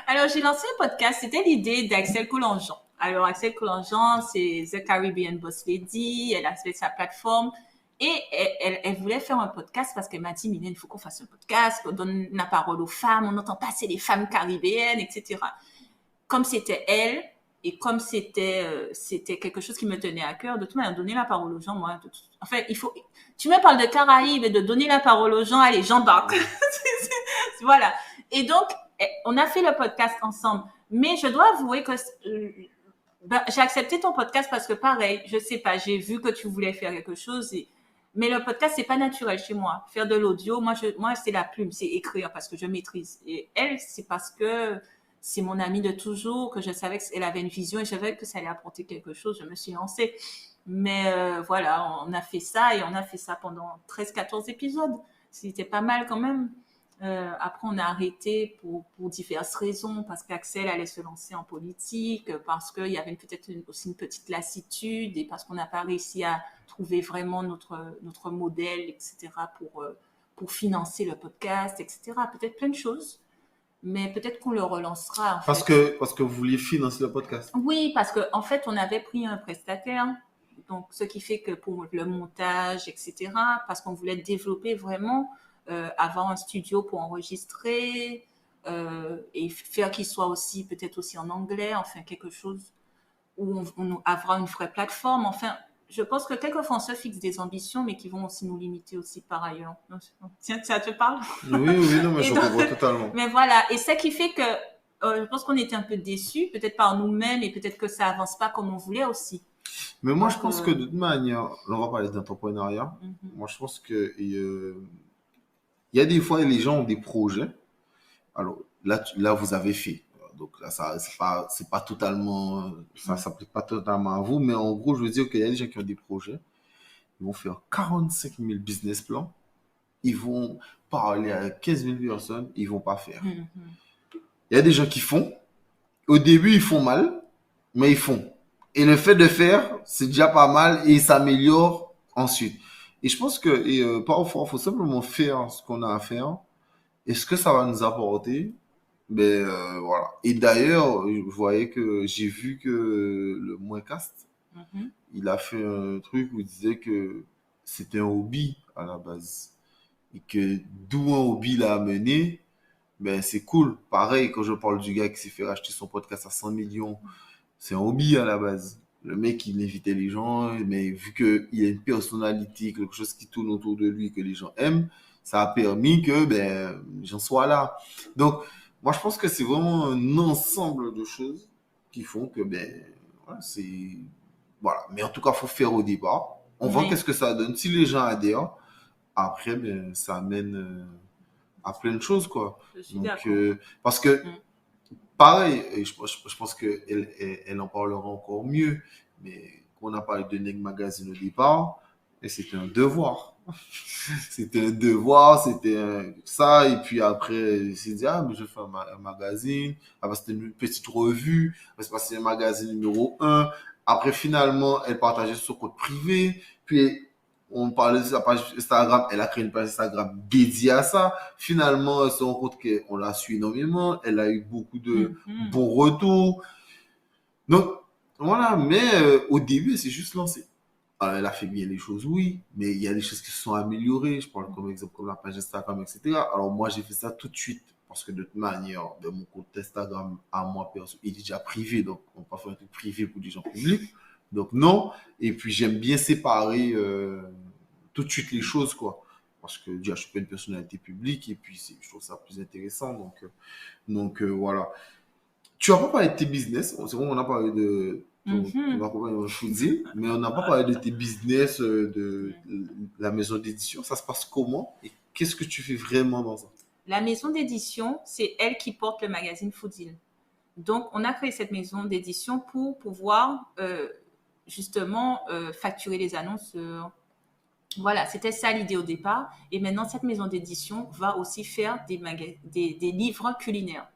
Alors, j'ai lancé un podcast, c'était l'idée d'Axel Coulangean. Alors, Axel Coulangean, c'est The Caribbean Boss Lady, elle a fait sa plateforme et elle voulait faire un podcast parce qu'elle m'a dit, Mylène, il faut qu'on fasse un podcast, qu'on donne la parole aux femmes, on n'entend pas assez les femmes caribéennes, etc. Comme c'était elle et comme c'était quelque chose qui me tenait à cœur, de toute manière, donner la parole aux gens, moi, en fait, tu me parles de Caraïbes et de donner la parole aux gens, allez, j'embarque. Voilà. Et donc, on a fait le podcast ensemble. Mais je dois avouer que j'ai accepté ton podcast parce que pareil, je sais pas, j'ai vu que tu voulais faire quelque chose mais le podcast c'est pas naturel chez moi. Faire de l'audio, moi c'est la plume, c'est écrire parce que je maîtrise. Et elle, c'est parce que c'est mon amie de toujours, que je savais qu'elle avait une vision et je savais que ça allait apporter quelque chose. Je me suis lancée. Mais voilà, on a fait ça et on a fait ça pendant 13-14 épisodes. C'était pas mal quand même. Après, on a arrêté pour diverses raisons, parce qu'Axel allait se lancer en politique, parce qu'il y avait peut-être aussi une petite lassitude, et parce qu'on n'a pas réussi à trouver vraiment notre modèle, etc., pour financer le podcast, etc. Peut-être plein de choses, mais peut-être qu'on le relancera, en fait. Parce que vous vouliez financer le podcast. Oui, parce qu'en fait, on avait pris un prestataire, donc ce qui fait que pour le montage, etc., parce qu'on voulait développer vraiment, avoir un studio pour enregistrer et faire qu'il soit aussi peut-être aussi en anglais, enfin quelque chose où on aura une vraie plateforme. Enfin, je pense que quelquefois on se fixe des ambitions, mais qui vont aussi nous limiter aussi par ailleurs. Tiens, ça te parle? Oui, non, mais Et je donc, comprends totalement. mais voilà, et ça qui fait que je pense qu'on était un peu déçus, peut-être par nous-mêmes, et peut-être que ça avance pas comme on voulait aussi. Mais moi, je Donc, pense que de toute manière, là, on va parler d'entrepreneuriat. mhm, Moi, je pense que il y a des fois, les gens ont des projets. Alors, là vous avez fait. Donc, là, ça, c'est pas totalement, ça s'applique pas totalement à vous. Mais en gros, je veux dire qu'il y a des gens qui ont des projets. ils vont faire 45 000 business plans, ils vont parler à 15 000 personnes, ils vont pas faire. Il y a des gens qui font, au début ils font mal, mais ils font. Et le fait de faire, c'est déjà pas mal et ils s'améliorent ensuite. Et je pense que parfois, il faut simplement faire ce qu'on a à faire. Et ce que ça va nous apporter, voilà. Et d'ailleurs, j'ai vu que le Moincast, il a fait un truc où il disait que c'était un hobby à la base. Et que d'où un hobby l'a amené, c'est cool. Pareil, quand je parle du gars qui s'est fait racheter son podcast à 100 millions, c'est un hobby à la base. Le mec, il invitait les gens, mais vu qu'il a une personnalité, quelque chose qui tourne autour de lui, que les gens aiment, ça a permis que les gens soient là. Donc, moi, je pense que c'est vraiment un ensemble de choses qui font que, voilà, c'est... Voilà. Mais en tout cas, il faut faire au départ. On voit qu'est-ce que ça donne. Si les gens adhèrent, après, ça amène à plein de choses, quoi. Je suis Donc, d'accord. parce que pareil, et je pense qu'elle en parlera encore mieux, mais quand on a parlé de Neg Magazine au départ, et c'était un devoir. C'était un devoir, ça, et puis après, elle s'est dit, ah, mais je fais un magazine, après c'était une petite revue, après c'est passé un magazine numéro 1, après finalement, elle partageait sur son compte privé, puis on parlait de sa page Instagram, elle a créé une page Instagram dédiée à ça. Finalement, elle se rend compte qu'on la suit énormément. Elle a eu beaucoup de bons retours. Donc, voilà. Mais au début, elle s'est juste lancée. Alors, elle a fait bien les choses, oui. Mais il y a des choses qui se sont améliorées. Je parle comme exemple comme la page Instagram, etc. Alors, moi, j'ai fait ça tout de suite. Parce que de toute manière, mon compte Instagram, à moi, perso, il est déjà privé. Donc, on ne peut pas faire un truc privé pour des gens publics. Donc, non. Et puis, j'aime bien séparer tout de suite les choses, quoi. Parce que déjà, je suis pas une personnalité publique et puis je trouve ça plus intéressant. Donc voilà. Tu n'as pas parlé de tes business. C'est vrai, on a parlé de ton accompagnement Foodie, mais on n'a pas parlé de tes business, de la maison d'édition. Ça se passe comment et qu'est-ce que tu fais vraiment dans ça? La maison d'édition, c'est elle qui porte le magazine Foodil. Donc, on a créé cette maison d'édition pour pouvoir justement facturer les annonceurs. Voilà, c'était ça l'idée au départ. Et maintenant, cette maison d'édition va aussi faire des livres culinaires.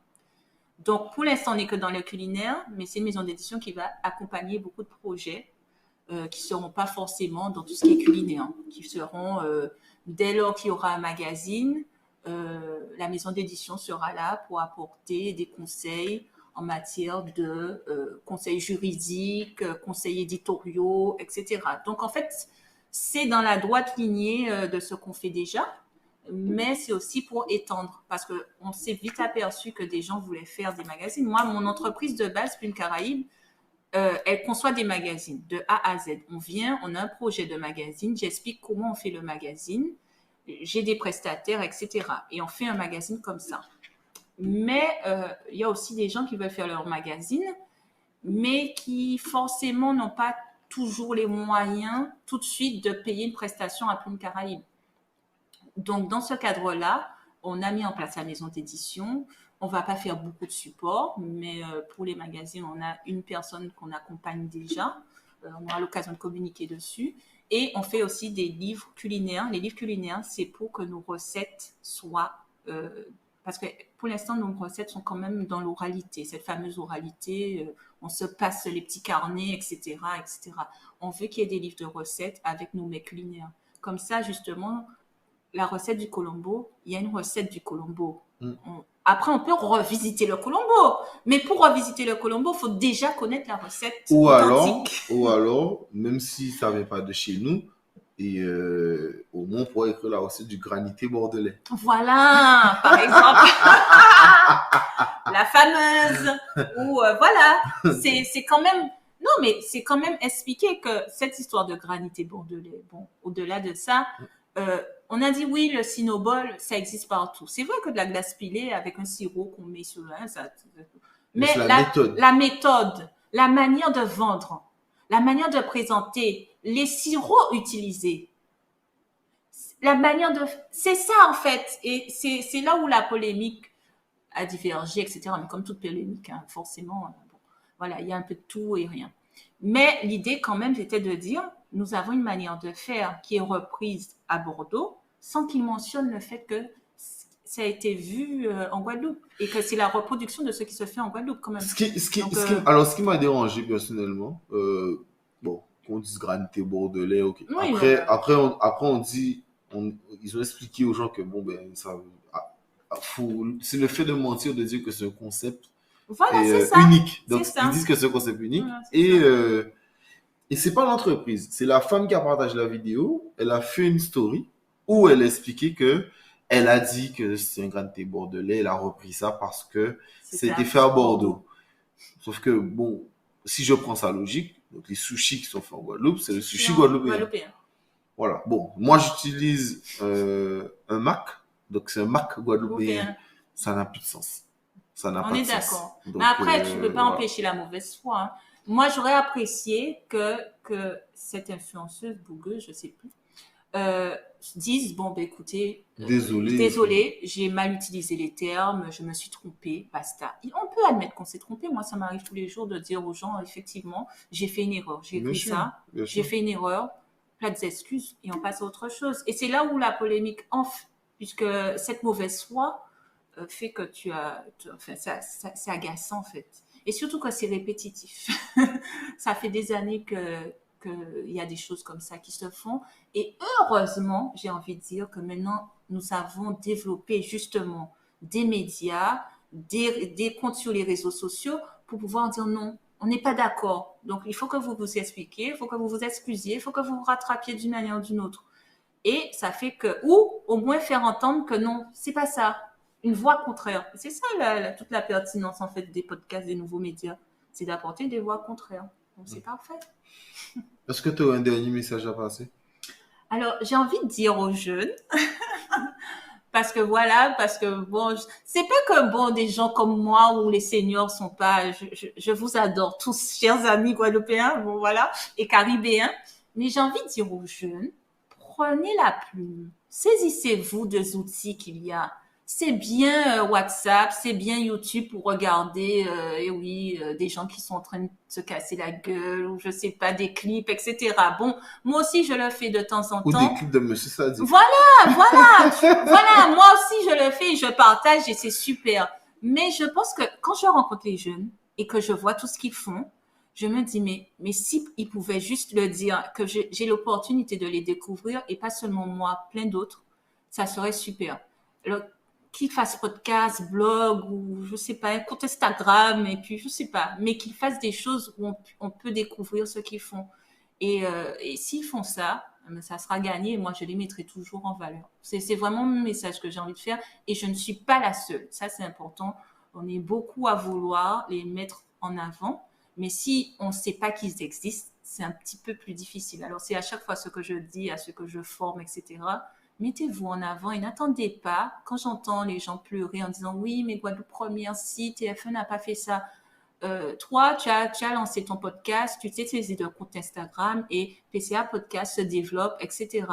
Donc, pour l'instant, on n'est que dans le culinaire, mais c'est une maison d'édition qui va accompagner beaucoup de projets qui ne seront pas forcément dans tout ce qui est culinaire, qui seront, dès lors qu'il y aura un magazine, la maison d'édition sera là pour apporter des conseils en matière de conseils juridiques, conseils éditoriaux, etc. Donc, en fait, c'est dans la droite lignée de ce qu'on fait déjà, mais c'est aussi pour étendre, parce qu'on s'est vite aperçu que des gens voulaient faire des magazines. Moi, mon entreprise de base, Plume Caraïbe, elle conçoit des magazines de A à Z. On vient, on a un projet de magazine, j'explique comment on fait le magazine, j'ai des prestataires, etc. Et on fait un magazine comme ça. Mais il y a aussi des gens qui veulent faire leur magazine, mais qui forcément n'ont pas toujours les moyens tout de suite de payer une prestation à Plume Caraïbe. Donc, dans ce cadre-là, on a mis en place la maison d'édition. On ne va pas faire beaucoup de support, mais pour les magazines, on a une personne qu'on accompagne déjà. On aura l'occasion de communiquer dessus. Et on fait aussi des livres culinaires. Les livres culinaires, c'est pour que nos recettes soient... parce que pour l'instant, nos recettes sont quand même dans l'oralité, cette fameuse oralité. On se passe les petits carnets, etc., etc. On veut qu'il y ait des livres de recettes avec nos mets culinaires. Comme ça, justement... la recette du Colombo, il y a une recette du Colombo. Après, on peut revisiter le Colombo. Mais pour revisiter le Colombo, il faut déjà connaître la recette authentique. Ou alors, même si ça ne vient pas de chez nous, et au moins on pourrait écrire la recette du granité bordelais. Voilà, par exemple. La fameuse. Ou voilà, c'est quand même... Non, mais c'est quand même expliquer que cette histoire de granité bordelais, bon, au-delà de ça... on a dit oui, le cinnobol, ça existe partout. C'est vrai que de la glace pilée avec un sirop qu'on met sur ça. Mais la méthode, la manière de vendre, la manière de présenter, les sirops utilisés, la manière de... C'est ça en fait. Et c'est là où la polémique a divergé, etc. Mais comme toute polémique, hein, forcément, bon, voilà, il y a un peu de tout et rien. Mais l'idée quand même, c'était de dire, nous avons une manière de faire qui est reprise à Bordeaux sans qu'il mentionne le fait que ça a été vu en Guadeloupe et que c'est la reproduction de ce qui se fait en Guadeloupe quand même. Donc, Alors, ce qui m'a dérangé personnellement, bon, qu'on dise granité bordelais, ok. Oui, Après, on dit, ils ont expliqué aux gens que bon, ben, c'est le fait de mentir, de dire que c'est un concept voilà, c'est ça. unique. Donc, C'est ça. ils disent que c'est un concept unique. Voilà, c'est ça. Et c'est pas l'entreprise, c'est la femme qui a partagé la vidéo. Elle a fait une story où elle expliquait que elle a dit que c'est un grand thé bordelais. Elle a repris ça parce que c'était fait à Bordeaux. Sauf que, bon, si je prends sa logique, donc les sushis qui sont faits en Guadeloupe, c'est le sushi guadeloupéen. Voilà. Bon, moi, j'utilise un Mac. Donc, c'est un Mac guadeloupéen. Ça n'a plus de sens. Ça n'a pas de sens. On est d'accord. Mais après, tu ne peux pas empêcher la mauvaise foi. Hein. Moi, j'aurais apprécié que cette influenceuse, bougueuse, je ne sais plus, disent, bon, ben écoutez, désolé, j'ai mal utilisé les termes, je me suis trompée, basta. On peut admettre qu'on s'est trompé. Moi, ça m'arrive tous les jours de dire aux gens, effectivement, j'ai fait une erreur, j'ai écrit ça, j'ai fait une erreur, plein d'excuses, et on passe à autre chose. Et c'est là où la polémique enfle, puisque cette mauvaise foi fait que c'est agaçant, en fait. Et surtout quand c'est répétitif. Ça fait des années qu'il y a des choses comme ça qui se font. Et heureusement, j'ai envie de dire que maintenant, nous avons développé justement des médias, des comptes sur les réseaux sociaux pour pouvoir dire non, on n'est pas d'accord. Donc, il faut que vous vous expliquiez, il faut que vous vous excusiez, il faut que vous vous rattrapiez d'une manière ou d'une autre. Et ça fait que, ou au moins faire entendre que non, c'est pas ça. Une voix contraire. C'est ça toute la pertinence en fait des podcasts, des nouveaux médias. C'est d'apporter des voix contraires. Donc c'est parfait. Est-ce que tu as un dernier message à passer? Alors j'ai envie de dire aux jeunes, parce que bon, c'est pas que bon des gens comme moi ou les seniors sont pas, je vous adore tous, chers amis guadeloupéens, bon voilà, et caribéens, mais j'ai envie de dire aux jeunes, prenez la plume, saisissez-vous des outils qu'il y a. C'est bien WhatsApp, c'est bien YouTube pour regarder, des gens qui sont en train de se casser la gueule ou je sais pas, des clips, etc. Bon, moi aussi je le fais de temps en temps. Ou des clips de Monsieur Sadi. Voilà, moi aussi je le fais, je partage et c'est super. Mais je pense que quand je rencontre les jeunes et que je vois tout ce qu'ils font, je me dis, mais si ils pouvaient juste le dire, que j'ai l'opportunité de les découvrir et pas seulement moi, plein d'autres, ça serait super. Alors, qu'ils fassent podcast, blog ou je sais pas, un compte Instagram et puis je sais pas, mais qu'ils fassent des choses où on peut découvrir ce qu'ils font. Et s'ils font ça, ça sera gagné et moi je les mettrai toujours en valeur. C'est vraiment le message que j'ai envie de faire et je ne suis pas la seule. Ça c'est important. On est beaucoup à vouloir les mettre en avant, mais si on ne sait pas qu'ils existent, c'est un petit peu plus difficile. Alors c'est à chaque fois ce que je dis, à ce que je forme, etc. Mettez-vous en avant et n'attendez pas, quand j'entends les gens pleurer en disant « Oui, mais Guadeloupe Première, si TF1 n'a pas fait ça. » Toi, tu as lancé ton podcast, tu t'es saisi de compte Instagram et PCA Podcast se développe, etc.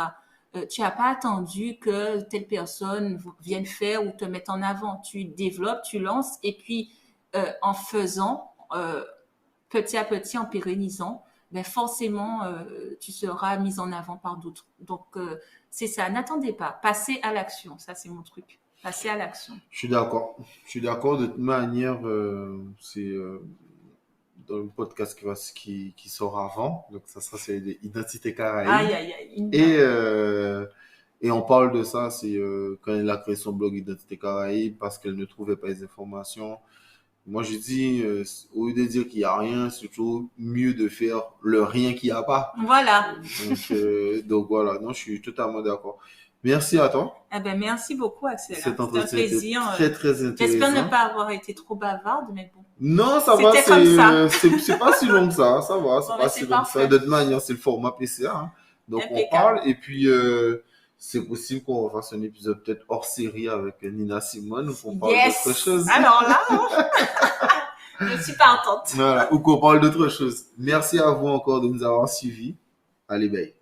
Tu n'as pas attendu que telle personne vienne faire ou te mette en avant. Tu développes, tu lances et puis en faisant, petit à petit, en pérennisant, ben forcément, tu seras mis en avant par d'autres. Donc, c'est ça. N'attendez pas. Passez à l'action. Ça, c'est mon truc. Passez à l'action. Je suis d'accord. De toute manière, c'est dans le podcast qui sort avant. Donc, ça sera sur Identité Caraïbe. Aïe. Et on parle de ça, c'est quand elle a créé son blog Identité Caraïbe parce qu'elle ne trouvait pas les informations. Moi, je dis, au lieu de dire qu'il n'y a rien, c'est toujours mieux de faire le rien qu'il n'y a pas. Voilà. Donc voilà, non, je suis totalement d'accord. Merci à toi. Eh ben, merci beaucoup, Axel. Cet entretien était très, très intéressant. J'espère ne pas avoir été trop bavarde, mais bon. Non, ça va, c'est pas si long que ça. Ça va, c'est pas si long que ça. De toute manière, c'est le format PCA. Hein. Donc, on parle et puis... c'est possible qu'on fasse un épisode peut-être hors série avec Nina Simone ou qu'on parle d'autre chose. Alors là, je suis partante. Voilà, ou qu'on parle d'autre chose. Merci à vous encore de nous avoir suivis. Allez, bye.